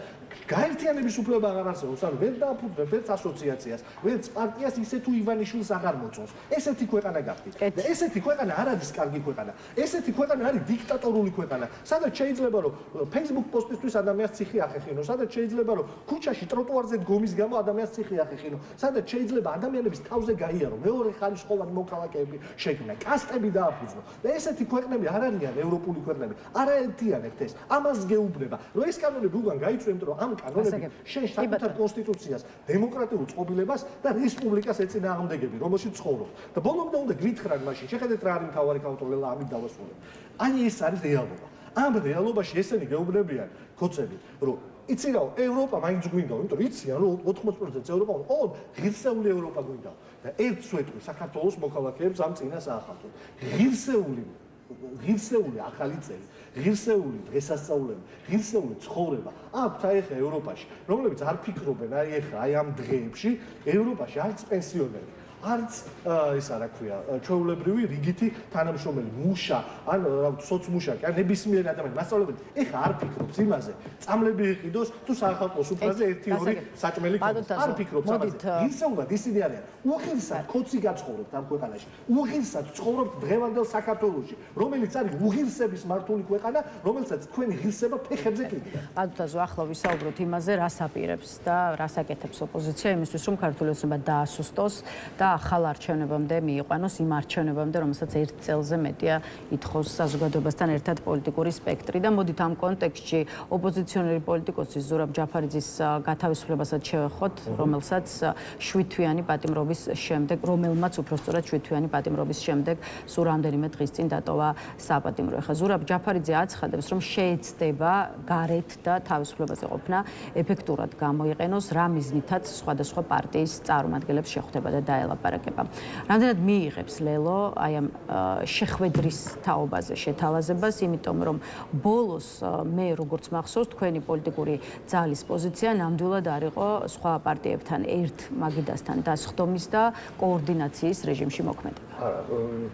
გაერთიანების უფლება აღარ არსებობს. ანუ ვერ დააფუძნებს ვერც ასოციაციას, ვერც პარტიას ისე თუ ივანიშვილს აღარ მოწონს. ესეთი ქვეყანა გახდით. და ესეთი ქვეყანა არ არის კარგი ქვეყანა. ესეთი ქვეყანა არის დიქტატორული ქვეყანა, სადაც შეიძლება რომ Facebook პოსტისთვის ადამიანს ციხე ახეხინო, სადაც შეიძლება რომ ქუჩაში ტროტუარზე დგომის გამო ადამიანს ციხე ახეხინო, სადაც შეიძლება ადამიანების თავზე გაიარო მეორე ხარისხოვანი მოქალაქეები შექმნა, კასტები დააფუძნო. და ესეთი ქვეყნები არ არიან ევროპული ქვეყნები. არაერთიანებთ ეს. ამას გეუბნება, რომ ეს კანონები უკან გაიწვია, იმიტომ რომ ამ კანონები შენ საკუთარ კონსტიტუციას, დემოკრატიულ წყობილებას და რესპუბლიკას ეწინააღმდეგები, რომელშიც ცხოვრობ. და ბოლომდე უნდა გვითხრან მაშინ, შეხედეთ რა არის მთავარი კანონები, ამით დავასრულებ. აი ეს არის რეალობა. ამ რეალობაში ესენი გეუბნებიან ქოცები, რომ იცი რა, ევროპა მაინც გვინდა, იმიტომ რომ იციან რომ 80% ევროპა, ოღონდ ღირსეული ევროპა გვინდა. და ერთ სვეტყვი საქართველოს მოქალაქეებს ამ წინა საახალწლოდ. ღირსეული ახალი წელი, ღირსეული დღესასწაულები, ღირსეული ცხოვრება აქვთ აი ახლა ევროპაში, რომლებიც არ ფიქრობენ აი ახლა აი ამ დღეებში ევროპაში არც პენსიონერი, არც ის რა ქვია, ჩვეულებრივი რიგითი თანამშრომელი, მუშა, ან სოცმუშაკი, ან ნებისმიერი ადამიანი მასწავლებელი ეხა არ ფიქრობს იმაზე, წამლები იყიდოს თუ სახალხო სუფრაზე 1-2 საჭმელი ქონდეს. არ ფიქრობს ამაზე. ისეულად ისინი არიან. უღირსად ხოცი გაცხოვრობთ ამ ქვეყანაში. უღირსად ცხოვრობთ დღევანდელ საქართველოში, რომელიც არის უღირსების მართული ქვეყანა, რომელსაც თქვენი ღირსება ფეხებზე კიდია. პადუტაზო, ახლა ვისაუბროთ იმაზე, რას აპირებს და რას აკეთებს ოპოზიცია იმისთვის, რომ ქართული ოცნება დაასუსტოს და ახალ არჩევნებამდე მიიყვანოს იმ არჩევნებამდე, რომელსაც 1 წელზე მეტია ითხოვს საზოგადოებასთან ერთად პოლიტიკური სპექტრი და მოდით ამ კონტექსტში ოპოზიციონერი პოლიტიკოსი ზურაბ ჯაფარიძის გათავისუფლებასაც შევეხოთ, რომელსაც 7 თვიანი პატიმრობის შემდეგ, რომელმაც უпростоრად 7 თვიანი პატიმრობის შემდეგ სულ რამდენიმე დღის წინ დატოვა საპატიმრო. ეხლა ზურაბ ჯაფარიძე აცხადებს, რომ შეეცდება გარეთ და თავისუფლებაზე ყოფნა ეფექტურად გამოიყენოს, რა მიზნითაც სხვადასხვა პარტიის წარმომადგენლებს შეხვდება და დაელაპარაკება. რამდენად მიიღებს ლელო აი ამ შეხვედრის თაობაზე შეთავაზებას, იმიტომ რომ ბოლოს მე როგორც მახსოვს, თქვენი პოლიტიკური ძალის პოზიცია ნამდვილად არ იყო სხვა პარტიებთან ერთ მაგიდასთან დასხდომის და კოორდინაციის რეჟიმში მოქმედება. არა,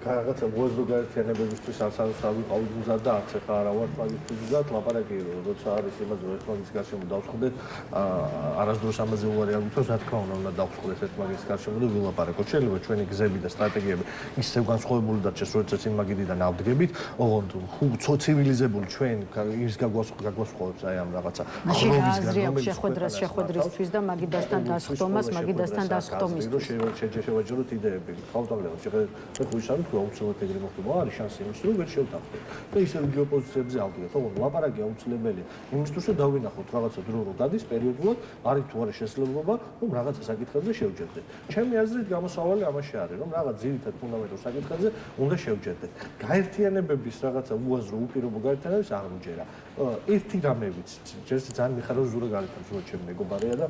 რაღაცა უაზრო გაერთიანებებისთვის ავიყავით მზად და არც ახლა არა ვარ მაგისთვის მზად, ლაპარაკი როცა არის იმაზე ერთმანეთის გარშემო დავსხვდეთ, არასდროს ამაზე უარი არ გითხოვს, რა თქმა უნდა დავსხვდეთ ერთმანეთის გარშემო და ვილაპარაკოთ. შეიძლება ჩვენი გზები და სტრატეგიები ისევ განსხვავებული დარჩეს, როდესაც იმ მაგიდიდან ავდგებით, ოღონდ ცივილიზებული ჩვენ ის გაგვასხვავებს აი ამ რაღაცა ხროვისგან, რომელიც შეხვედრისთვის და მაგიდასთან დასხდომას, მაგიდასთან დასხდომისთვის. შევაჯეროთ იდეები. ხალხთან შეხედეთ, ხო ის არის, თუ აუცილებლად ეგრე მოხდება, არის შანსი იმის, რომ ვერ შევთანხმდეთ. და ისევ იგივე პოზიციებზე ავდგეთ, ოღონდ ლაპარაკი აუცილებელია. იმისთვის, რომ დავინახოთ რაღაცა დრო რო გადის პერიოდულად, არის თუ არა შესაძლებლობა, რომ რაღაცა საკითხებზე შევჯერდეთ. ჩემი აზრით გამოსავალი ამაში არის, რომ რაღაც ძირითად ფუნდამენტურ საკითხებზე უნდა შევჯერდეთ. გაერთიანებების რაღაცა უაზრო უპირობო გაერთიანებების არ მოჯერა. ერთი რამე ვიცი, ჯერს ძალიან მიხარია ზურა გარეთავს, ზურა ჩემი მეგობარია და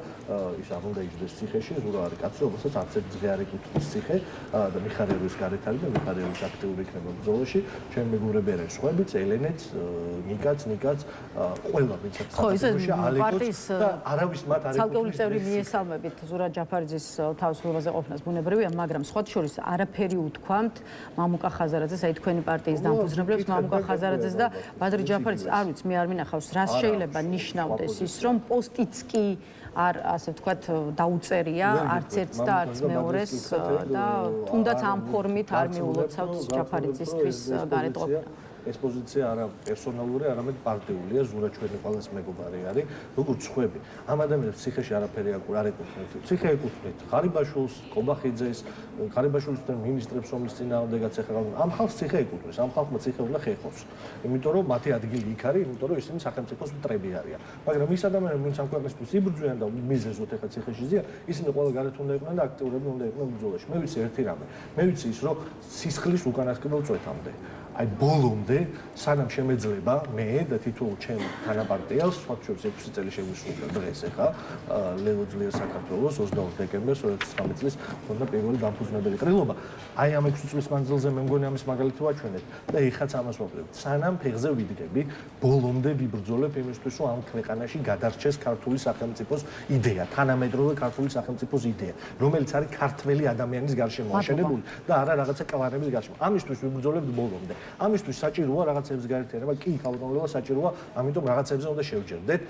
ის არ უნდა იჯდეს ციხეში, ზურა არის კაცი, რომელსაც არც ერთ ძღე არ ეკუთვნის ციხე და მიხარია რომ ის გარეთ არის და მიხარია რომ აქტიური იქნება ბრძოლაში. ჩემი მეგობრები არიან სხვაებიც, ელენეც, ნიკაც, ყველა ვინცაც საქართველოში ალეკოს და არავის მათ არ ეკუთვნის. ცალკეული წევრი მიესალმებით ზურაბ ჯაფარიძის თავისუფლებაზე ყოფნას ბუნებრივია, მაგრამ სხვათა შორის არაფერი უთქვამთ მამუკა ხაზარაძეს, აი თქვენი პარტიის დამფუძნებლებს მამუკა ხაზარაძეს და ბადრი ჯაფარიძეს. არ ვიცი, მე არ მინახავს, რას შეიძლება ნიშნავდეს ის, რომ პოსტიც კი არ ასე ვთქვათ დაუწერია არც ერთს და არც მეორეს და თუნდაც ამ ფორმით არ მიულოცავთ ჯაფარიძისთვის გარეთ ყოფნა. ეს პოზიცია არა პერსონალური, არამედ პარტიულია, ზურა ჩვენი ყველას მეგობარი არის, როგორც ხვები. ამ ადამიანებს ციხეში არაფერი არ ეკუთვნით. ციხე ეკუთვნით ღარიბაშვილს, კობახიძეს, ღარიბაშვილისთან მინისტრებს, რომლის წინააღმდეგაც ეხება. ამ ხალხს ციხე ეკუთვნის, ამ ხალხმა ციხე უნდა ხეხოს. იმიტომ რომ მათი ადგილი იქ არის, იმიტომ რომ ისინი სახელმწიფოს მტრები არიან. მაგრამ ის ადამიანები, ვინც ამ ქვეყნისთვის იბრძვიან და მიზეზოთ ეხა ციხეში ზიან, ისინი ყველა გარეთ უნდა იყვნენ და აქტიურები უნდა იყვნენ ბრძოლაში. მე ვიცი ერთი რამე. მე ვიცი ის, რომ სისხლის უკანასკნელ წვეთამდე აი ბოლომდე სანამ შემეძლება მე და თითოეულ ჩემ თანაპარტიელს ფაქტობრივად 6 წელი შეგვისრულდა დღეს ახლა ლელო ძლიერ საქართველოს 22 დეკემბერს 2019 წლის ქონდა პირველი დამფუძნებელი ყრილობა. აი ამ 6 წლის მანძილზე მე მგონი ამის მაგალითი ვაჩვენეთ და ეხაც ამას ვაკლებთ. სანამ ფეხზე ვიდგები, ბოლომდე ვიბრძოლებ იმისთვის, რომ ამ ქვეყანაში გადარჩეს ქართული სახელმწიფოს იდეა, თანამედროვე ქართული სახელმწიფოს იდეა, რომელიც არის ქართველი ადამიანის გარშემო აშენებული და არა რაღაცა კლანების გარშემო. ამისთვის ვიბრძოლებთ ბოლომდე. ამისთვის საჭიროა რაღაცების გაერთიანება, კი ქალბატონობა საჭიროა, ამიტომ რაღაცებზე უნდა შევჯერდეთ.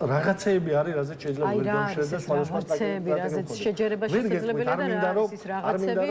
რაღაცეები არის, რაზეც შეიძლება ვერ დამშვიდეთ სხვადასხვა რაღაცეები, რაზეც შეჯერება შესაძლებელია და რა არის ის რაღაცები,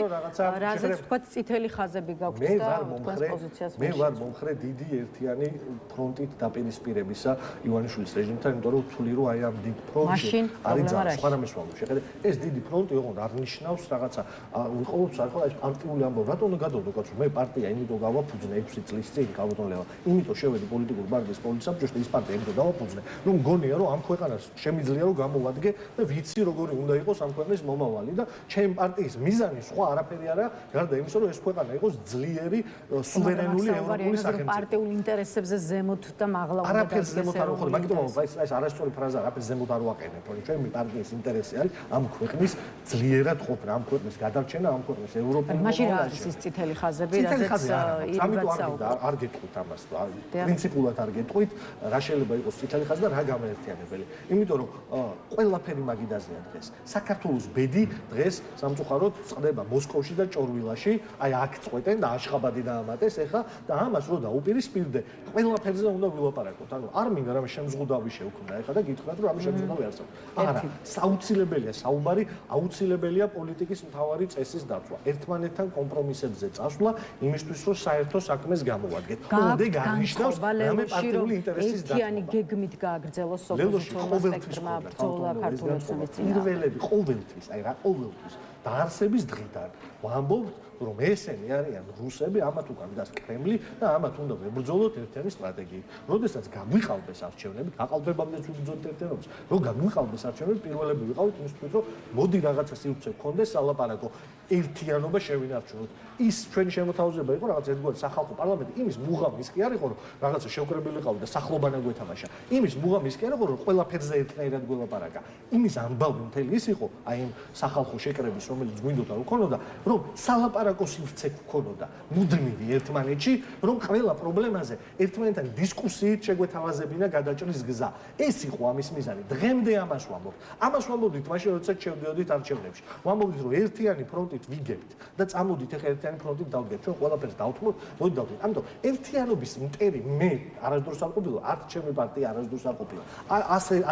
რაზეც თქვა წითელი ხაზები გაქვთ და თქვენს პოზიციას მე ვარ მომხრე დიდი ერთიანი ფრონტით დაპირისპირებისა ივანიშვილის რეჟიმთან, იმიტომ რომ ვთვლი რომ აი ამ დიდ ფრონტში არის სხვა რამე სვამო. შეხედე, ეს დიდი ფრონტი ოღონდ არ ნიშნავს რაღაცა ვიყოლოთ ახლა ეს პარტიული ამბავი. რატომ უნდა გადავდო კაცო? მე პარტია იმიტომ გავაფუძნე 6 წლის წინ ქალბატონლევა. იმიტომ შევედი პოლიტიკური პარტიის პოლიტსაბჭოში და ის პარტია იმიტომ დავაფუძნე, რომ მგონია რომ ამ ქვეყანას შემიძლია რომ გამოვადგე და ვიცი როგორი უნდა იყოს ამ ქვეყნის მომავალი და ჩემი პარტიის მიზანი სხვა არაფერი არა, გარდა იმისა რომ ეს ქვეყანა იყოს ძლიერი, სუვერენული ევროპული სახელმწიფო. პარტიულ ინტერესებზე ზემოთ და მაღლა უნდა არაფერს ზემოთ არ ვუხდი, მაგიტომ ეს არასწორი ფრაზა, არაფერს ზემოთ არ ვაყენებ, რომ ჩემი პარტიის ინტერესი არის ამ ქვეყნის ძლიერად ყოფნა, ამ ქვეყნის გადარჩენა, ამ ქვეყნის ევროპული მაშინ რა არის ის წითელი ხაზები, რაზეც ამიტომ არ გეტყვით ამას, პრინციპულად არ გეტყვით, რა შეიძლება იყოს წითელი ხაზი და რა გამაერთიანებელი. იმიტომ რომ ყველაფერი მაგიდაზეა დღეს. საქართველოს ბედი დღეს სამწუხაროდ წდება მოსკოვში და ჭორვილაში, აი აქ წყვეტენ და აშხაბადი დაამატეს ეხა და ამას რო დაუპირისპირდე, ყველაფერზე უნდა ვილაპარაკოთ. ანუ არ მინდა რამე შემზღუდავი შევქმნა ეხა და გითხრათ რომ რამე შემზღუდავი არსებობს. არა, საუცილებელია საუბარი, აუცილებელია პოლიტიკის მთავარი წესის დაცვა. ერთმანეთთან კომპრომისებზე წასვლა იმისთვის რომ საერთო საქმეს გამოვადგეთ. უნდა განსხვავდეს რამე პარტიული ინტერესის დაცვა. ერთიანი გეგმით გააგრძელოს სოფლის სპექტრმა ბრძოლა ქართულებს წინ. პირველები ყოველთვის, აი რა ყოველთვის დაარსების დღიდან ვამბობთ რომ ესენი არიან რუსები, ამათ უკან დგას კრემლი და ამათ უნდა ვებრძოლოთ ერთიანი სტრატეგიით. როდესაც გაგვიყავდეს არჩევნები, გაყალბებამდეც ვიბრძოლოთ ერთიანობას. რომ გაგვიყავდეს არჩევნები, პირველები ვიყავით იმისთვის, რომ მოდი რაღაცა სივრცე გქონდეს სალაპარაკო, ერთიანობა შევინარჩუნოთ. ის ჩვენი შემოთავაზება იყო რაღაც ერთგვარი სახალხო პარლამენტი, იმის მუღამის კი არ იყო, რომ რაღაცა შევკრებილი ყავდა და სახლობანა გვეთამაშა. იმის მუღამის კი არ იყო, რომ ყველაფერზე ერთნაირად გველაპარაკა. იმის ამბავი მთელი ის იყო, აი ამ სახალხო შეკრების, რომელიც გვინდოდა რომ ქონოდა, რომ სალაპარაკო სივრცე გქონოდა მუდმივი ერთმანეთში, რომ ყველა პრობლემაზე ერთმანეთთან დისკუსიით შეგვეთავაზებინა გადაჭრის გზა. ეს იყო ამის მიზანი. დღემდე ამას ვამბობთ. ამას ვამბობდით მაშინ, როდესაც შევდიოდით არჩევნებში. ვამბობდით, რომ ერთიანი ფრონტით ვიგებთ და წამოდით ეხლა ერთიანი ფრონტით დავდგეთ. ჩვენ ყველაფერს დავთმოთ, მოდი დავდგეთ. ამიტომ ერთიანობის მტერი მე არასდროს არ ყოფილა, არც ჩემი პარტია არასდროს არ ყოფილა.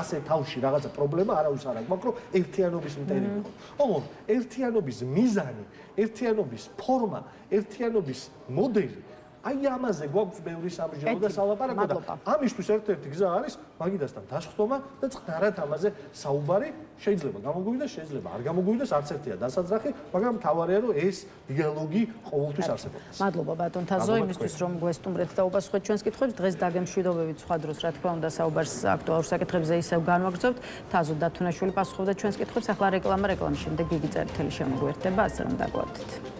ასე თავში რაღაცა პრობლემა არავის არ აქვს, მაგრამ ერთიანობის მტერი იყო. ოღონდ ერთიანობის მიზანი, ერთიანობის ფორმა, ერთიანობის მოდელი აი ამაზე გვაქვს ბევრი სამსჯელო და სალაპარაკო და ამისთვის ერთ-ერთი გზა არის მაგიდასთან დასხდომა და წყნარად ამაზე საუბარი. შეიძლება გამოგვივიდეს, შეიძლება არ გამოგვივიდეს, არც ერთია დასაძრახი, მაგრამ მთავარია რომ ეს დიალოგი ყოველთვის არსებობს. მადლობა ბატონ თაზო იმისთვის რომ გვესტუმრეთ და უპასუხეთ ჩვენს კითხვებს. დღეს დაგემშვიდობებით სხვა დროს რა თქმა უნდა საუბარს აქტუალურ საკითხებზე ისევ განვაგრძობთ. თაზო დათუნაშვილი პასუხობდა ჩვენს კითხვებს. ახლა რეკლამის შემდეგ გიგი წერეთელი შემოგვიერთდება, ასე რომ დაგვაქვს.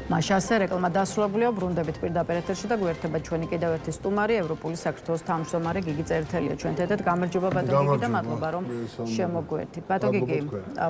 მაშასე რეკლამა დასრულებულია, ბრუნდებით პირდაპირ ეთერში და გვერდება ჩვენი კიდევ ერთი სტუმარი, ევროპული საქართველოს თავმჯდომარე გიგი წერეთელია ჩვენთან ერთად. გამარჯობა ბატონ გიგი და მადლობა რომ შემოგვერთით. ბატონ გიგი,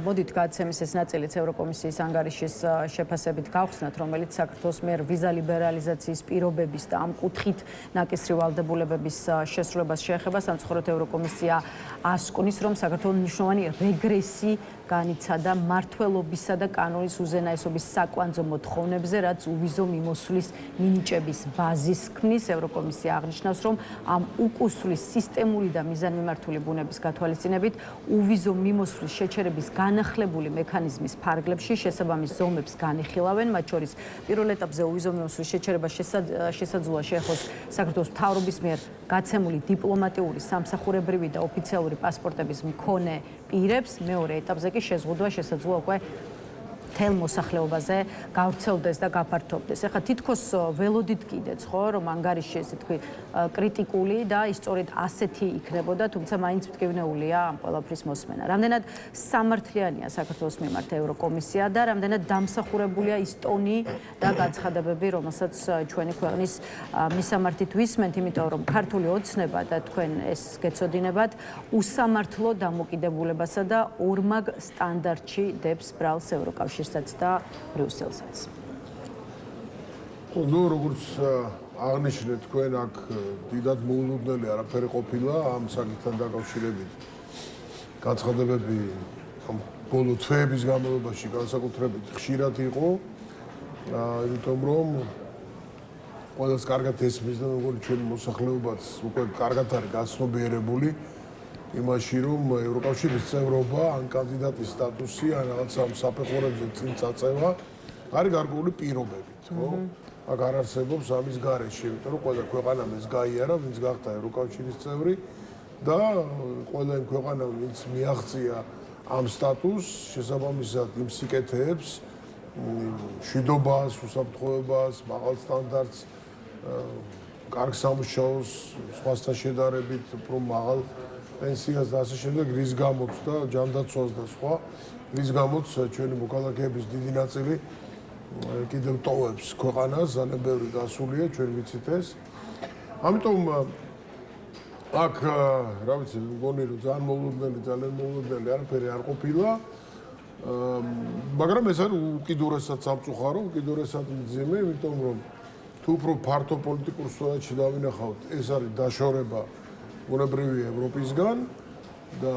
მოდით გადაცემის ეს ნაწილიც ევროკომისიის ანგარიშის შეფასებით გავხსნათ, რომელიც საქართველოს მიერ ვიზა ლიბერალიზაციის პირობების და ამ კუთხით ნაკისრი ვალდებულებების შესრულებას შეეხება. სამწუხაროდ ევროკომისია ასკუნის, რომ საქართველოს მნიშვნელოვანი რეგრესი განიცადა მართლობისა და კანონის უზენაესობის საკვანძო მოთხოვნებზე, რაც უვიზო მიმოსვლის მინიჭების ბაზის ქმნის. ევროკომისია აღნიშნავს, რომ ამ უკუსვლის სისტემური და მიზანმიმართული ბუნების გათვალისწინებით უვიზო მიმოსვლის შეჩერების განახლებული მექანიზმის ფარგლებში შესაბამის ზომებს განიხილავენ, მათ შორის პირველ ეტაპზე უვიზო მიმოსვლის შეჩერება შესაძლოა შეეხოს საქართველოს მთავრობის მიერ გაცემული დიპლომატიური, სამსახურებრივი და ოფიციალური პასპორტების მქონე პირებს, მეორე ეტაპზე კი შეზღუდვა შესაძლოა უკვე თელ მოსახლეობაზე გავრცელდეს და გაფართოვდეს. ეხლა თითქოს ველოდით კიდეც ხო, რომ ანგარიში ესე თქვი კრიტიკული და სწორედ ასეთი იქნებოდა, თუმცა მაინც მტკივნეულია ამ ყველაფრის მოსმენა. რამდენად სამართლიანია საქართველოს მიმართ ევროკომისია და რამდენად დამსახურებულია ის ტონი და განცხადებები, რომელსაც ჩვენი ქვეყნის მისამართით ვისმენთ, იმიტომ რომ ქართული ოცნება და თქვენ ეს გეცოდინებათ უსამართლო დამოკიდებულებასა და ორმაგ სტანდარტში დებს ბრალს ევროკავშირს და ბრიუსელსაც. ნუ როგორც აღნიშნეთ თქვენ აქ დიდად მოულოდნელი არაფერი ყოფილა ამ საკითხთან დაკავშირებით. განცხადებები ამ ბოლო თვეების განმავლობაში განსაკუთრებით ხშირად იყო, იმიტომ რომ ყველას კარგად ესმის და როგორც ჩვენი მოსახლეობაც უკვე კარგად არის გაცნობიერებული იმაში, რომ ევროკავშირის წევრობა ან კანდიდატის სტატუსი ან რაღაცა საფეხურებზე წინ წაწევა არის გარკვეული პირობებით, ხო? აქ არ არსებობს ამის გარეშე, იმიტომ რომ ყველა ქვეყანამ ეს გაიარა, ვინც გახდა ევროკავშირის წევრი და ყველა იმ ქვეყანამ, ვინც მიაღწია ამ სტატუსს, შესაბამისად იმ სიკეთეებს, მშვიდობას, უსაფრთხოებას, მაღალ სტანდარტს, კარგ სამუშაოს, სხვასთან შედარებით უფრო მაღალ პენსიას და ასე შემდეგ, რის გამოც და ჯანდაცვას და სხვა, რის გამოც ჩვენი მოქალაქეების დიდი ნაწილი კიდევ ტოვებს ქვეყანას, ძალიან ბევრი გასულია, ჩვენ ვიცით ეს. ამიტომ აქ რა ვიცი, მგონი რომ ძალიან მოულოდნელი არაფერი არ ყოფილა. მაგრამ ეს არის უკიდურესად სამწუხარო, უკიდურესად მძიმე, იმიტომ რომ თუ უფრო ფართო პოლიტიკურ სურათში დავინახავთ, ეს არის დაშორება ბუნებრივი ევროპისგან და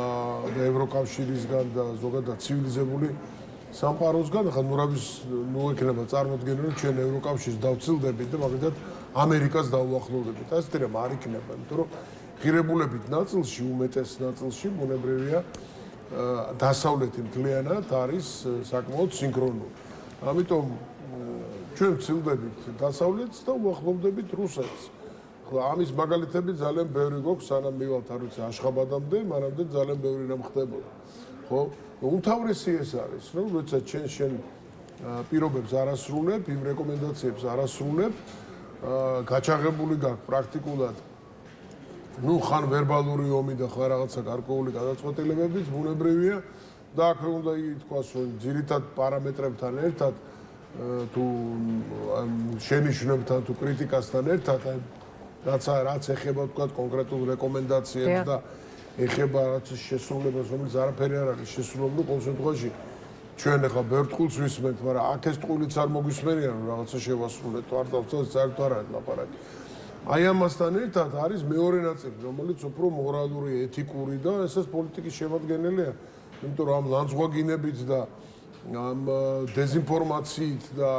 ევროკავშირისგან და ზოგადად ცივილიზებული სამყაროსგან. ახლა ნუ ექნება წარმოდგენა, რომ ჩვენ ევროკავშირს დავცილდებით და მაგალითად ამერიკას დავუახლოვდებით. ასეთი რამ არ იქნება, იმიტომ რომ ღირებულებით ნაწილში, უმეტეს ნაწილში ბუნებრივია დასავლეთი მთლიანად არის საკმაოდ სინქრონული. ამიტომ ჩვენ ვცილდებით დასავლეთს და უახლოვდებით რუსეთს. ხლა ამის მაგალითები ძალიან ბევრი გვაქვს, სანამ მივალთ არ ვიცი აშხაბადამდე, მანამდე ძალიან ბევრი რამ ხდებოდა. ხო? უმთავრესი ეს არის, რომ როცა შენ პირობებს არასრულებ, იმ რეკომენდაციებს არასრულებ, გაჩაღებული გაქვს პრაქტიკულად ნუ ხან ვერბალური ომი და ხან რაღაცა გარკვეული გადაწყვეტილებებიც ბუნებრივია და აქ უნდა ითქვას, რომ ძირითად პარამეტრებთან ერთად თუ შენიშვნებთან თუ კრიტიკასთან ერთად რაც ეხება თქვა კონკრეტულ რეკომენდაციებს და ეხება რაც შესრულებას, რომელიც არაფერი არ არის შესრულებული, ყოველ შემთხვევაში ჩვენ ახლა ბევრ ტყუილს ვისმენთ, მაგრამ აქ ეს ტყუილიც არ მოგვისმენია, რომ რაღაცა შევასრულეთ, არ დავწევთ, საერთოდ არ არის ლაპარაკი. აი ამასთან ერთად არის მეორე ნაწილი, რომელიც უფრო მორალური, ეთიკური და ესაც პოლიტიკის შემადგენელია, იმიტომ რომ ამ ლანძღვაგინებით და ამ დეზინფორმაციით და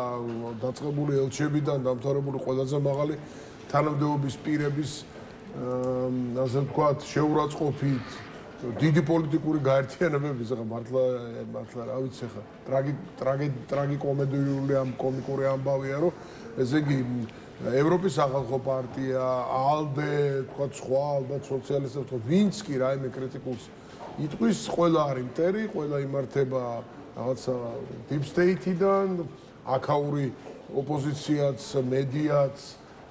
დაწყებული ელჩებიდან დამთავრებული ყველაზე მაღალი თანამდებობის პირების ასე ვთქვათ, შეურაცხყოფით, დიდი პოლიტიკური გაერთიანებების, ახლა მართლა რა ვიცი, ახლა ტრაგიკომედიური ამ კომიკური ამბავია, რომ ესე იგი ევროპის სახალხო პარტია, ALDE, თქვათ სხვა ალბათ სოციალისტები, თქვათ ვინც კი რაიმე კრიტიკულს იტყვის, ყველა არის მტერი, ყველა იმართება რაღაცა deep state-დან, აქაური ოპოზიციაც, მედიაც,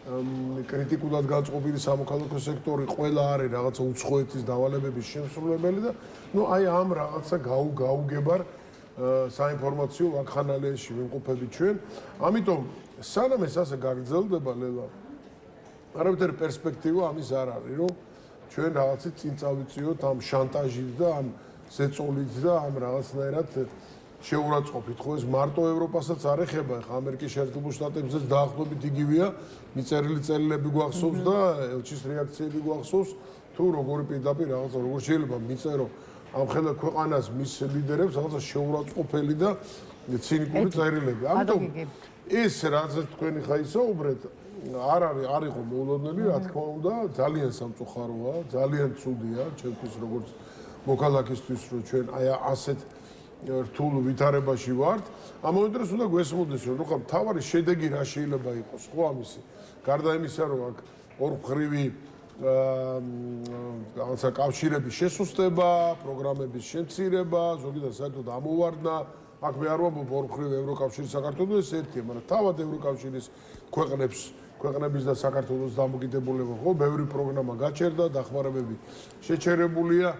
კრიტიკულად განწყობილი სამოქალაქო სექტორი, ყველა არის რაღაცა უცხოეთის დავალებების შემსრულებელი და ნუ აი ამ რაღაცა გაუგებარ საინფორმაციო ვაკხანალიაში ვიმყოფებით ჩვენ. ამიტომ სანამ ეს ასე გაგრძელდება, ლელა, არაფერი პერსპექტივა ამის არ არის, რომ ჩვენ რაღაცით წინ წავიწიოთ ამ შანტაჟით და ამ ზეწოლით და ამ რაღაცნაირად შეურაცხყოფით, ხო ეს მარტო ევროპასაც არ ეხება, ხა ამერიკის შეერთებულ შტატებსაც დაახლოებით იგივეა, მიწერილი წერილები გვახსოვს და ელჩის რეაქციები გვახსოვს, თუ როგორი პირდაპირ რაღაცა როგორ შეიძლება მიწერო ამ ხელა ქვეყანას მის ლიდერებს რაღაცა შეურაცხყოფელი და ცინიკური წერილები. ამიტომ ეს რაც თქვენი ხა ისაუბრეთ, არ იყო მოულოდნელი, რა თქმა უნდა, ძალიან სამწუხაროა, ძალიან ცუდია ჩემთვის როგორც მოქალაქისთვის, რომ ჩვენ აი ასეთ რთულ ვითარებაში ვართ. ამ მომენტში უნდა გვესმოდეს, რომ ხა მთავარი შედეგი რა შეიძლება იყოს, ხო ამისი. გარდა იმისა, რომ აქ ორმხრივი რაღაცა კავშირების შესუსტება, პროგრამების შემცირება, ზოგადად საერთოდ ამოვარდნა, აქ მე არ ვამბობ ორმხრივ ევროკავშირის საქართველოს ეს ერთია, მაგრამ თავად ევროკავშირის ქვეყნების და საქართველოს დამოკიდებულება, ხო, ბევრი პროგრამა გაჩერდა, დახმარებები შეჩერებულია.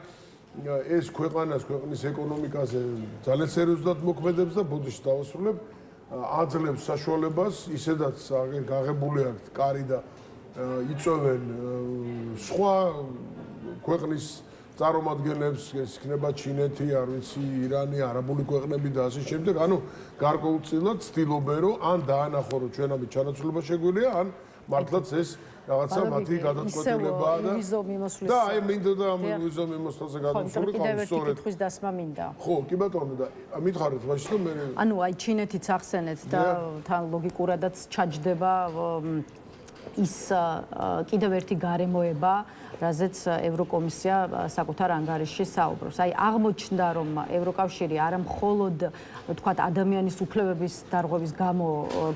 ეს ქვეყნის ეკონომიკაზე ძალიან სერიოზულად მოქმედებს და ბოდიში დავასრულებ, აძლევს საშუალებას, ისედაც გაღებული აქვს კარი და იწვევენ სხვა ქვეყნის წარმომადგენლებს, ეს იქნება ჩინეთი, არ ვიცი, ირანი, არაბული ქვეყნები და ასე შემდეგ. ანუ გარკვეულწილად ცდილობენ, რომ ან დაანახო, რომ ჩვენ ამით ჩანაცვლება შეგვიძლია, ან მართლაც ეს რაღაცა მათი გადაწყვეტილებაა და აი მინდოდა ამ ვიზო მიმოსვლაზე გადასული ყავს სწორედ. კითხვის დასმა მინდა. ხო, კი ბატონო და მითხარით მაშინ რომ მე ანუ აი ჩინეთიც ახსენეთ და თან ლოგიკურადაც ჩაჯდება ის კიდევ ერთი გარემოება, რაზეც ევროკომისია საკუთარ ანგარიშში საუბრობს. აი აღმოჩნდა, რომ ევროკავშირი არა მხოლოდ ვთქვათ ადამიანის უფლებების დარღვევის გამო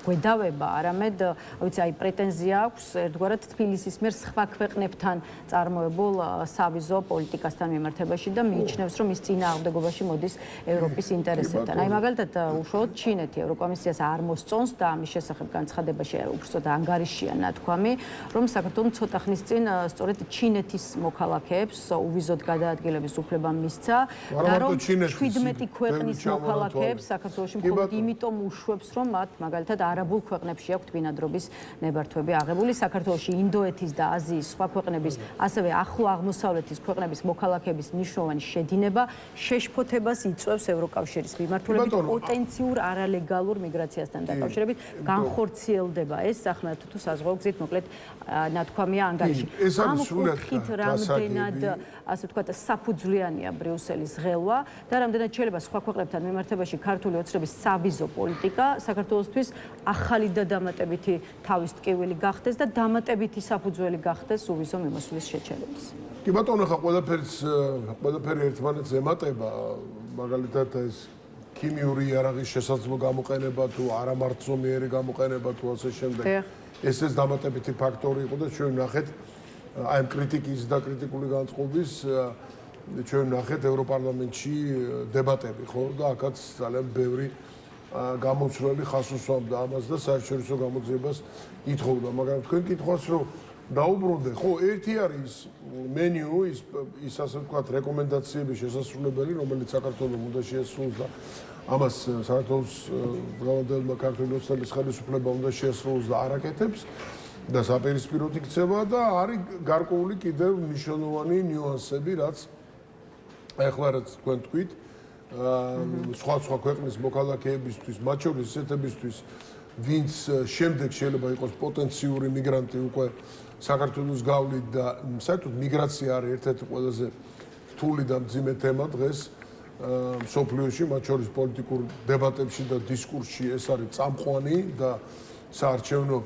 გვედავება, არამედ ვიცი, აი პრეტენზია აქვს ერთგვარად თბილისის მიერ სხვა ქვეყნებთან წარმოებულ სავიზო პოლიტიკასთან მიმართებაში და მიიჩნევს, რომ ის წინააღმდეგობაში მოდის ევროპის ინტერესებთან. აი მაგალითად უშუალოდ ჩინეთი ევროკომისიას არ მოსწონს და ამის შესახებ განცხადებაში უბრალოდ ანგარიშია ნათქვა ნათქვამი, რომ საქართველოს ცოტა ხნის წინ სწორედ ჩინეთის მოქალაქეებს უვიზოდ გადაადგილების უფლება მისცა და რომ 17 ქვეყნის მოქალაქეებს საქართველოში მხოლოდ იმიტომ უშვებს, რომ მათ მაგალითად არაბულ ქვეყნებში აქვთ ბინადრობის ნებართვები აღებული. საქართველოში ინდოეთის და აზიის სხვა ქვეყნების, ასევე ახლო აღმოსავლეთის ქვეყნების მოქალაქეების მნიშვნელოვანი შედინება შეშფოთებას იწვევს ევროკავშირის მიმართულებით პოტენციურ არალეგალურ მიგრაციასთან დაკავშირებით განხორციელდება ეს სახმელეთო თუ საზღვაო გზით მოკლედ ნათქვამია ანგარიში. ამ კუთხით რამდენად ასე ვთქვათ საფუძვლიანია ბრიუსელის ღელვა და რამდენად შეიძლება სხვა ქვეყნებთან მიმართებაში ქართული ოცნების სავიზო პოლიტიკა საქართველოსთვის ახალი და დამატებითი თავის ტკივილი გახდეს და დამატებითი საფუძველი გახდეს უვიზო მიმოსვლის შეჩერების. კი ბატონო, ხა ყველაფერი ერთმანეთს ემატება, მაგალითად ეს ქიმიური იარაღის შესაძლო გამოყენება თუ არამართლომიერი გამოყენება თუ ასე შემდეგ. ეს დამატებითი ფაქტორი იყო და ჩვენ ვნახეთ აი ამ კრიტიკის და კრიტიკული განწყობის ჩვენ ვნახეთ ევროპარლამენტში დებატები, ხო? და აქაც ძალიან ბევრი გამოცვლელი ხას უსვამდა ამას და საერთაშორისო გამოძიებას ითხოვდა, მაგრამ თქვენ კითხვას რომ დაუბრუნდე, ხო, ერთი არის მენიუ, ის ასე ვთქვათ, რეკომენდაციების შესასრულებელი, რომელიც საქართველოს უნდა შეასრულოს და ამას საქართველოს დღევანდელმა ქართული ოცნების ხელისუფლება უნდა შეასრულოს და არაკეთებს და საპირისპიროდ იქცევა და არის გარკვეული კიდევ მნიშვნელოვანი ნიუანსები, რაც ახლა რაც თქვენ თქვით, სხვა ქვეყნის მოქალაქეებისთვის, მათ შორის ისეთებისთვის, ვინც შემდეგ შეიძლება იყოს პოტენციური მიგრანტი უკვე საქართველოს გავლით და საერთოდ მიგრაცია არის ერთ-ერთი ყველაზე რთული და მძიმე თემა დღეს მსოფლიოში, მათ შორის პოლიტიკურ დებატებში და დისკურსში ეს არის წამყვანი და საარჩევნო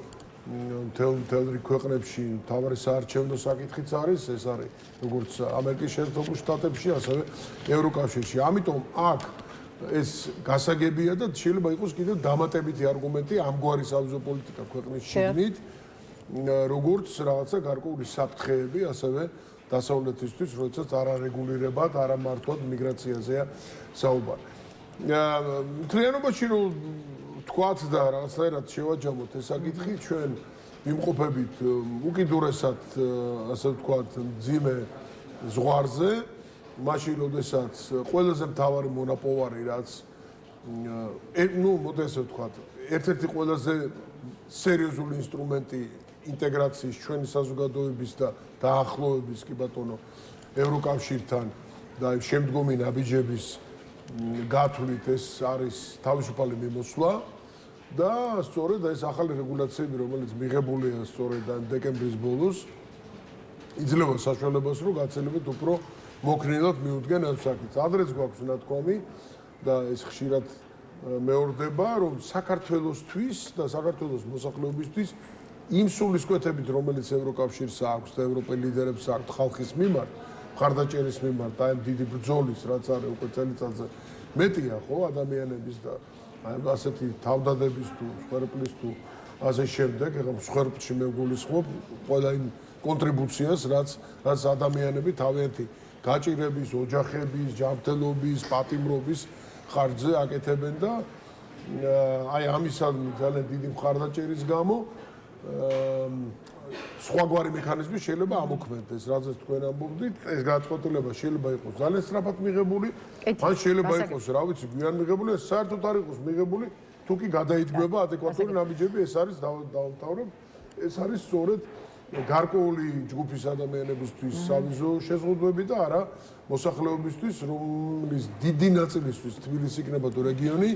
მთელ ქვეყნებში მთავარი საარჩევნო საკითხიც არის, ეს არის როგორც ამერიკის შეერთებულ შტატებში, ასევე ევროკავშირში. ამიტომ აქ ეს გასაგებია და შეიძლება იყოს კიდევ დამატებითი არგუმენტი ამგვარი სავიზო პოლიტიკა ქვეყნის შიგნით, როგორც რაღაცა გარკვეული საფრთხეები, ასევე დასავლეთისთვის, როდესაც არარეგულირებად, არამართლად მიგრაციაზეა საუბარი. მთლიანობაში რომ თქვათ და რაღაცნაირად შევაჯამოთ ეს საკითხი, ჩვენ ვიმყოფებით უკიდურესად, ასე ვთქვათ, მძიმე ზღვარზე, მაშინ როდესაც ყველაზე მთავარი მონაპოვარი, რაც მოდი ასე ვთქვათ, ერთ-ერთი ყველაზე სერიოზული ინსტრუმენტი ინტეგრაციის ჩვენი საზოგადოების და დაახლოების კი ბატონო ევროკავშირთან და შემდგომი ნაბიჯების გათვლით ეს არის თავისუფალი მიმოსვლა და სწორედ ეს ახალი რეგულაციები, რომელიც მიღებულია სწორედ დეკემბრის ბოლოს, იძლევა საშუალებას, რომ გაცილებით უფრო მოქნილად მიუდგენ ამ საკითხს. ადრეც გვაქვს ნათქვამი და ეს ხშირად მეორდება, რომ საქართველოსთვის და საქართველოს მოსახლეობისთვის იმ სულისკვეთებით, რომელიც ევროკავშირს აქვს და ევროპელ ლიდერებს აქვს ხალხის მიმართ, მხარდაჭერის მიმართ, აი ამ დიდი ბრძოლის, რაც არის უკვე წელიწადზე მეტია, ხო, ადამიანების და აი ასეთი თავდადების თუ მსხვერპლის თუ ასე შემდეგ, ეხლა მსხვერპლში მე გულისხმობ ყველა იმ კონტრიბუციას, რაც ადამიანები თავიანთი გაჭირების, ოჯახების, ჯანმრთელობის, პატიმრობის ხარჯზე აკეთებენ და აი ამისადმი ძალიან დიდი მხარდაჭერის გამო სხვაგვარი მექანიზმი შეიძლება ამოქმედდეს, რაზეც თქვენ ამბობდით, ეს გადაწყვეტილება შეიძლება იყოს ძალიან სწრაფად მიღებული, ან შეიძლება იყოს, რა ვიცი, გვიან მიღებული, საერთოდ არ იყოს მიღებული, თუ კი გადაიდგება ადეკვატური ნაბიჯები, ეს არის დავამთავრებ, ეს არის სწორედ გარკვეული ჯგუფის ადამიანებისთვის სავიზო შეზღუდვები და არა მოსახლეობისთვის, რომლის დიდი ნაწილისთვის თბილისი იქნება თუ რეგიონი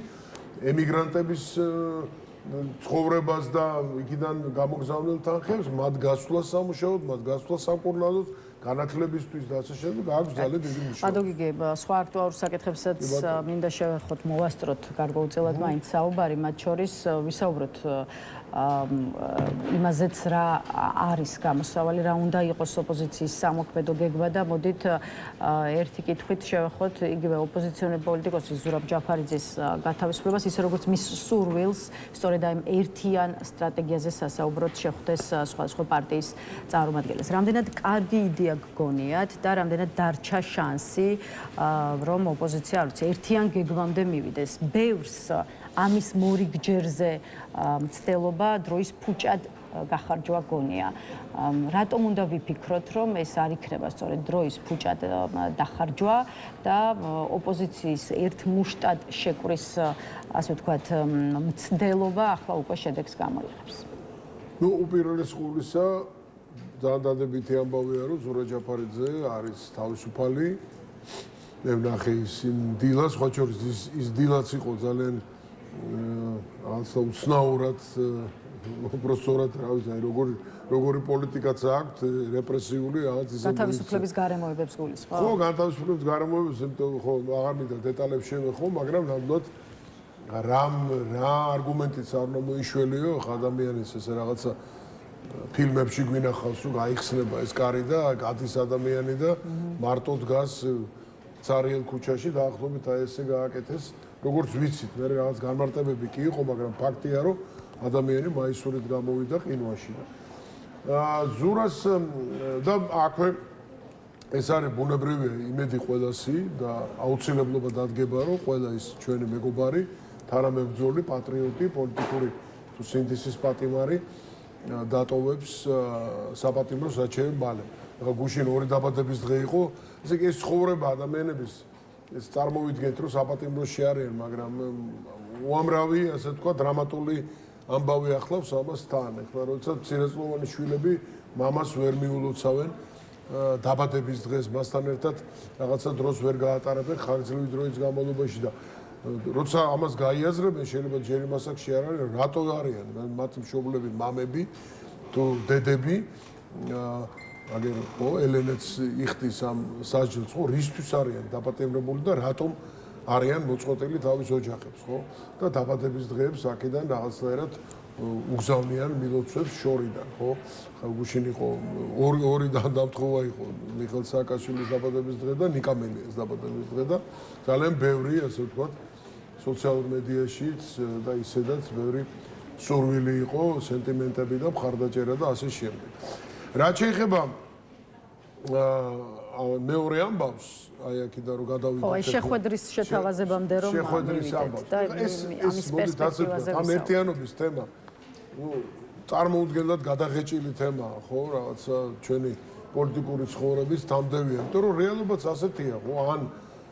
ემიგრანტების ცხოვრებას და იქიდან გამოგზავნილ თანხებს, მათ გასვლას სამუშაოდ, მათ გასვლას სამკურნალოდ, განათლებისთვის და ასე შემდეგ, აქვს ძალიან დიდი მნიშვნელობა. პადოგიგე, სხვა აქტუალურ საკითხებსაც მინდა შევეხოთ, მოვასწროთ გარკვეულწილად მაინც საუბარი, მათ შორის ვისაუბროთ იმაზეც რა არის გამოსავალი, რა უნდა იყოს ოპოზიციის სამოქმედო გეგმა და მოდით ერთი კითხვით შევეხოთ იგივე ოპოზიციონერი პოლიტიკოსი ზურაბ ჯაფარიძის გათავისუფლებას, ისე როგორც მის სურვილს, სწორედ აი ერთიან სტრატეგიაზე სასაუბროთ შეხვდეს სხვადასხვა პარტიის წარმომადგენლებს. რამდენად კარგი იდეა გგონიათ და რამდენად დარჩა შანსი, რომ ოპოზიცია არ ვიცი, ერთიან გეგმამდე მივიდეს. ბევრს ამის მორიგჯერზე მცდელობა დროის ფუჭად გახარჯვა გონია. რატომ უნდა ვიფიქროთ, რომ ეს არ იქნება სწორედ დროის ფუჭად დახარჯვა და ოპოზიციის ერთ მუშტად შეკვრის, ასე ვთქვათ, მცდელობა ახლა უკვე შედეგს გამოიღებს? ნუ უპირველეს ყოვლისა ძალიან დადებითი ამბავია, რომ ზურაბ ჯაფარიძე არის თავისუფალი. მე ვნახე ის დილას, სხვა შორის ის დილაც იყო ძალიან რაღაცა უცნაურად, უბრალოდ რა ვიცი, როგორი პოლიტიკაც აქვს, რეპრესიული რაღაც ისე. განთავისუფლების გარემოებებს გულისხმობ? ხო, განთავისუფლების გარემოებებს, ხო, აღარ მინდა დეტალებს შევეხო, მაგრამ ნამდვილად რა არგუმენტიც არ უნდა მოიშველიო ადამიანის ესე რაღაცა ფილმებში გვინახავს, რომ გაიხსნება ეს კარი და გადის ადამიანი და მარტო დგას ცარიელ ქუჩაში დაახლოებით აი ესე გააკეთეს, როგორც ვიცით, მე რაღაც განმარტებები კი იყო, მაგრამ ფაქტია, რომ ადამიანი მაისურით გამოვიდა ყინვაში და ზურას და აქვე ეს არის ბუნებრივია იმედი ყველასი და აუცილებლობა დადგება, რომ ყველა ის ჩვენი მეგობარი, თანამებრძოლი, პატრიოტი, პოლიტიკური თუ სინთეზის პატიმარი დატოვებს საპატიმროს საჩევი ბალე. გუშინ ორი დაბადების დღე იყო, ესე იგი ეს ცხოვრება ადამიანების ეს წარმოვიდგენთ, რომ საპატიმროში არიან, მაგრამ უამრავი, ასე თქვა, დრამატული ამბავი ახლავს ამას თან. ეხლა როცა მცირეწლოვანი შვილები მამას ვერ მიულოცავენ დაბადების დღეს, მასთან ერთად რაღაცა დროს ვერ გაატარებენ ხანგრძლივი დროის განმავლობაში და როცა ამას გაიაზრებენ, შეიძლება ჯერ იმ ასაკში არ არის, რატო არიან მათი მშობლები, მამები თუ დედები, აგერ ხო, ელენეც იხდის ამ სასჯელს, ხო, რისთვის არიან დაპატიმრებული და რატომ არიან მოწყვეტილი თავის ოჯახებს, ხო? და დაბადების დღეებს აქედან რაღაცნაირად უგზავნიან მილოცვებს შორიდან, ხო? გუშინ იყო ორი დამთხოვა იყო მიხეილ სააკაშვილის დაბადების დღე და ნიკა მელიას დაბადების დღე და ძალიან ბევრი, ასე ვთქვათ, სოციალურ მედიაშიც და ისედაც ბევრი სურვილი იყო, სენტიმენტები და მხარდაჭერა და ასე შემდეგ. რაც შეეხება მეორე ამბავს, აი აქედან რომ გადავიდეთ. ხო, შეხვედრის შეთავაზებამდე რომ ამბავს. ამის პერსპექტივაზე ამ ერთიანობის თემა. ნუ წარმოუდგენლად გადაღეჭილი თემაა, ხო, რაღაცა ჩვენი პოლიტიკური ცხოვრების თამდევია, იმიტომ რომ რეალობაც ასეთია, ხო, ან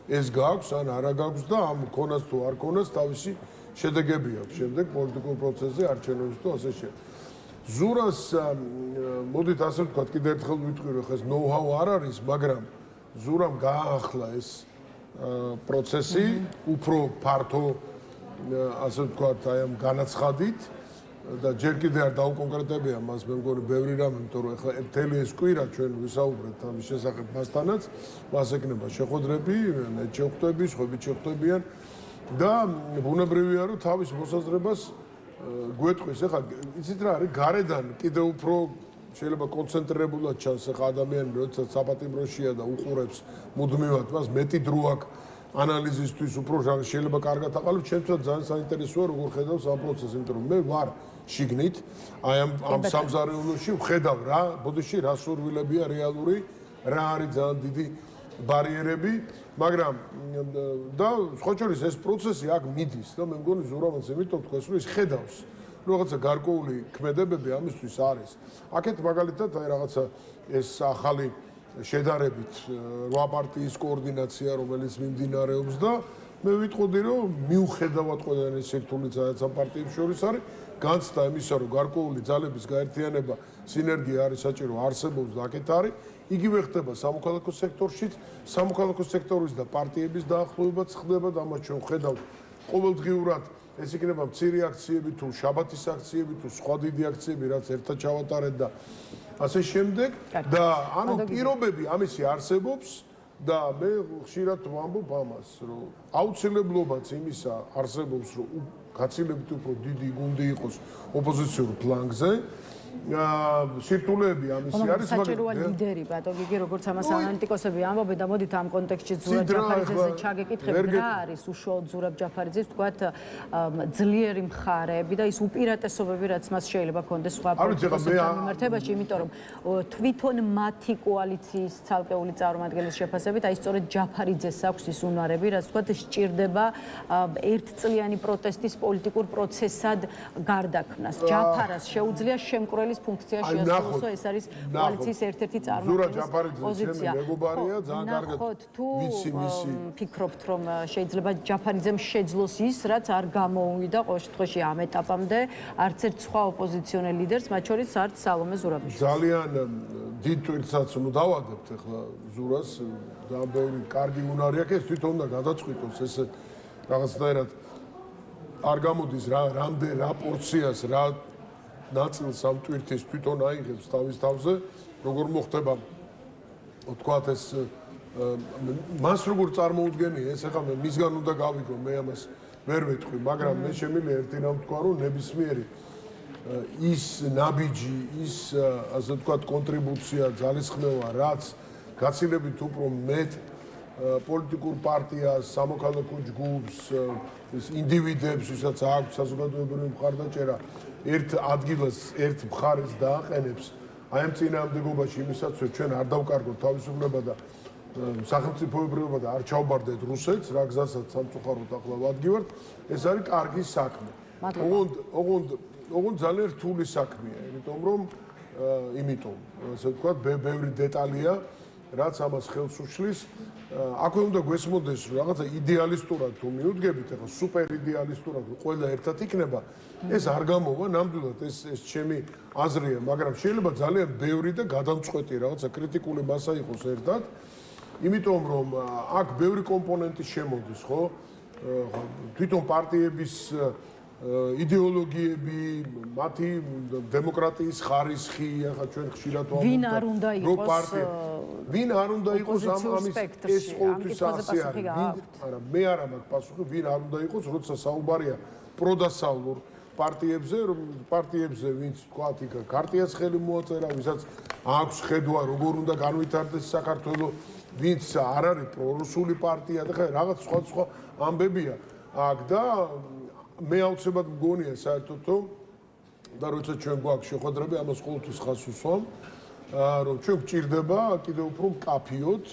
ეს გაქვს, ან არა გაქვს და ამ ქონას თუ არ ქონას თავისი შედეგები აქვს. შემდეგ პოლიტიკურ პროცესზე არჩევნებს თუ ასე შემდეგ. ზურას მოდით ასე ვთქვათ, კიდევ ერთხელ ვიტყვი, რომ ეს ნოუ-ჰაუ არ არის, მაგრამ ზურამ გააახლა ეს პროცესი უფრო ფართო, ასე ვთქვათ, აი ამ განაცხადით და ჯერ კიდევ არ დაუკონკრეტებია მას, მე მგონი ბევრი რამე, იმიტომ რომ ეხლა მთელი ეს კვირა ჩვენ ვისაუბრეთ ამის შესახებ მასთანაც, მას ეკნება შეხვედრები, შეხვდები, სხვები შეხვდებიან და ბუნებრივია, რომ თავის მოსაზრებას გვეტყვის. ეხლა იცით რა არის, გარედან კიდევ უფრო შეიძლება კონცენტრირებულად ჩანს ეხლა ადამიანი, როცა საპატიმროშია და უყურებს მუდმივად მას მეტი დრო აქვს ანალიზისთვის, უფრო შეიძლება კარგად აყალიბ, ჩემთვის ძალიან საინტერესოა როგორ ხედავს ამ პროცესს, იმიტომ რომ მე ვარ შიგნით, აი ამ სამზარეულოში ვხედავ რა, ბოდიში რა სურვილებია რეალური, რა არის ძალიან დიდი ბარიერები, მაგრამ და სხვა შორის ეს პროცესი აქ მიდის და მე მგონი ზურაბაც იმიტომ თქვეს, რომ ის ხედავს რაღაცა გარკვეული ქმედებები ამისთვის არის. აქეთ მაგალითად აი რაღაცა ეს ახალი შედარებით 8 პარტიის კოორდინაცია, რომელიც მიმდინარეობს და მე ვიტყოდი, რომ მიუხედავად ყველანი სირთულით სადაც ამ პარტიებს შორის არის, განცდა იმისა, რომ გარკვეული ძალების გაერთიანება, სინერგია არის საჭირო, არსებობს და აქეთ არის, იგივე ხდება სამოქალაქო სექტორშიც, სამოქალაქო სექტორის და პარტიების დაახლოებაც ხდება და ამას ჩვენ ვხედავთ ყოველდღიურად. ეს იქნება მცირე აქციები თუ შაბათის აქციები თუ სხვა დიდი აქციები, რაც ერთად ჩავატარეთ და ასე შემდეგ და ანუ პირობები ამისი არსებობს და მე ხშირად ვამბობ ამას, რომ აუცილებლობაც იმისა არსებობს, რომ გაცილებით უფრო დიდი გუნდი იყოს ოპოზიციურ ფლანგზე. სირთულეები ამისი არის, მაგრამ საჭიროა ლიდერი, ბატონ გიგი, როგორც ამას ანალიტიკოსები ამბობენ და მოდით ამ კონტექსტში ზურაბ ჯაფარიძეზე ჩაგეკითხებით, რა არის უშუალოდ ზურაბ ჯაფარიძის, ვთქვათ, ძლიერი მხარეები და ის უპირატესობები, რაც მას შეიძლება ქონდეს სხვა პოლიტიკოსებთან მიმართებაში, იმიტომ რომ თვითონ მათი კოალიციის ცალკეული წარმომადგენლის შეფასებით, აი სწორედ ჯაფარიძეს აქვს ის უნარები, რაც ვთქვათ, სჭირდება ერთწლიანი პროტესტის პოლიტიკურ პროცესად გარდაქმნას. ჯაფარას შეუძლია შემკვრელი მმართველის ფუნქცია აი, შეასრულოს, ეს არის კოალიციის ერთ-ერთი ზურა წარმომადგენლის ჯაფარიძე პოზიცია. ჩემი მეგობარია, ძალიან კარგად ნახოთ, თუ ვიცი მისი ფიქრობთ, რომ შეიძლება ჯაფარიძემ შეძლოს ის, რაც არ გამოუვიდა ყოველ შემთხვევაში ამ ეტაპამდე არც ერთ სხვა ოპოზიციონელ ლიდერს, მათ შორის არც სალომე ზურაბიშვილს. ძალიან დიდ ტვირთსაც დავადებთ ახლა ზურას, ძალიან ბევრი კარგი უნარი აქვს, ეს თვითონ უნდა გადაწყვიტოს, ეს რაღაცნაირად არ გამოდის რა პორციას, რა ნაწილს ამ ტვირთის თვითონ აიღებს თავის თავზე, როგორ მოხდება თქვათ ეს მას როგორ წარმოუდგენია, ეს ახლა მისგან უნდა გავიგო, მე ამას ვერ ვეთქვი, მაგრამ მე შემიძლია ერთი რამ ვთქვა, რომ ნებისმიერი ის ნაბიჯი, ის ასე ვთქვათ კონტრიბუცია, ძალისხმევა, რაც გაცილებით უფრო მეტ პოლიტიკურ პარტიას, სამოქალაქო ჯგუფს, ის ინდივიდებს, ვისაც აქვს საზოგადოებრივი მხარდაჭერა, ერთ ადგილას, ერთ მხარეს დააყენებს, აი ამ წინააღმდეგობაში იმისაც, რომ ჩვენ არ დავკარგოთ თავისუფლება და სახელმწიფოებრიობა და არ ჩავბარდეთ რუსეთს, რა გზასაც სამწუხაროდ ახლა ვადგივართ, ეს არის კარგი საქმე. ოღონდ ძალიან რთული საქმეა, იმიტომ ასე ვთქვათ, ბევრი დეტალია, რაც ამას ხელს უშლის. აქვე უნდა გვესმოდეს, რომ რაღაცა იდეალისტურად თუ მიუდგებით, ახლა სუპერ იდეალისტურად ყველა ერთად იქნება, ეს არ გამოვა ნამდვილად, ეს ჩემი აზრია, მაგრამ შეიძლება ძალიან ბევრი და გადამწყვეტი რაღაცა კრიტიკული მასა იყოს ერთად, იმიტომ რომ აქ ბევრი კომპონენტი შემოდის, ხო? თვითონ პარტიების იდეოლოგიები, მათი დემოკრატიის ხარისხი, ახლა ჩვენ ხშირად ვამბობთ, ვინ არ უნდა იყოს ვინ არ უნდა იყოს ამის ეს ყოველთვის ასე არის. არა, მე არ მაქვს პასუხი, ვინ არ უნდა იყოს, როცა საუბარია პროდასავლურ პარტიებზე, ვინც თქვათ, იქ ქარტიას ხელი მოაწერა, ვისაც აქვს ხედვა, როგორ უნდა განვითარდეს საქართველო, ვინც არ არის პრორუსული პარტია და ხა რაღაც სხვა ამბებია. აქ და მე აუცილებლად მგონია საერთოდ რომ და როცა ჩვენ გვაქვს შეხვედრები, ამას ყოველთვის ხაზს უსვამ, რომ ჩვენ გვჭირდება კიდევ უფრო მკაფიოდ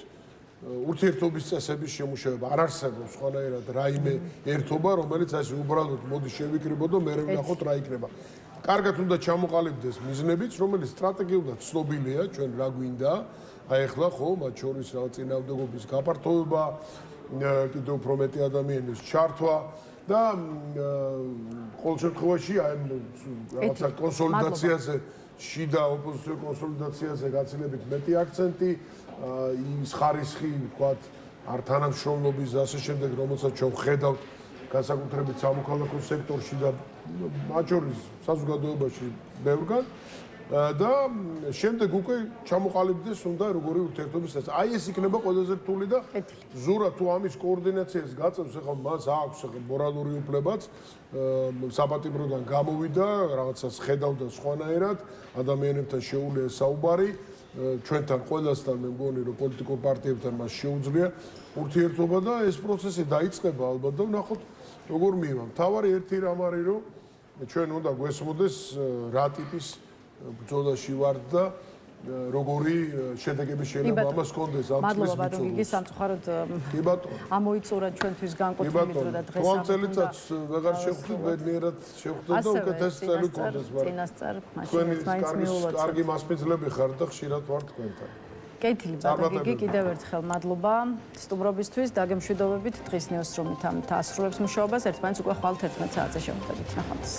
ურთიერთობის წესების შემუშავება. არ არსებობს სხვანაირად რაიმე ერთობა, რომელიც ასე უბრალოდ მოდი შევიკრიბო და მე ვნახოთ რა იქნება. კარგად უნდა ჩამოყალიბდეს მიზნებიც, რომელიც სტრატეგიულად ცნობილია, ჩვენ რა გვინდა. აი ახლა ხო, მათ შორის რაღაც წინააღმდეგობის გაფართოება, კიდევ უფრო მეტი ადამიანის ჩართვა და ყოველ შემთხვევაში აი რაღაცა კონსოლიდაციაზე, შიდა ოპოზიციურ კონსოლიდაციაზე გაცილებით მეტი აქცენტი, ის ხარისხი, ვთქვათ, არ თანამშრომლობის და ასე შემდეგ, რომელსაც ჩვენ ვხედავთ განსაკუთრებით სამოქალაქო სექტორში და მათ შორის საზოგადოებაში ბევრგან და შემდეგ უკვე ჩამოყალიბდეს უნდა როგორი ურთიერთობის წესი. აი ეს იქნება ყველაზე რთული და ზურა თუ ამის კოორდინაციას გაწევს, ახლა მას აქვს მორალური უფლებაც, საპატიმროდან გამოვიდა, რაღაცას ხედავდა სხვანაირად, ადამიანებთან შეუძლია საუბარი, ჩვენთან ყველასთან მე მგონი რომ პოლიტიკურ პარტიებთან მას შეუძლია ურთიერთობა და ეს პროცესი დაიწყება ალბათ და ვნახოთ როგორ მივა. მთავარი ერთი რამ არის რომ ჩვენ უნდა გვესმოდეს რა ტიპის ბრძოლაში ვართ და როგორი შედეგები შეიძლება ამას კონდეს ამ წლის ბრძოლაში. მადლობა გიგი სამწუხაროდ კი ბატონო. ამოიწურა ჩვენთვის განკუთვნილი დრო და დღეს ამ წელიწადს ვეღარ შევხვდით, ბედნიერად შევხვდით და უკეთეს წელი კონდეს, მაგრამ წინასწარ თქვენი მაშინ მაინც მიულოცავთ. კარგი მასპინძლები ხართ და ხშირად ვართ თქვენთან. კეთილი ბატონო გიგი, კიდევ ერთხელ მადლობა სტუმრობისთვის, დაგემშვიდობებით დღის ნიუსრუმით ამ დასრულებს მუშაობას, ერთმანეთს უკვე ხვალ 11 საათზე შევხვდებით. ნახვამდის.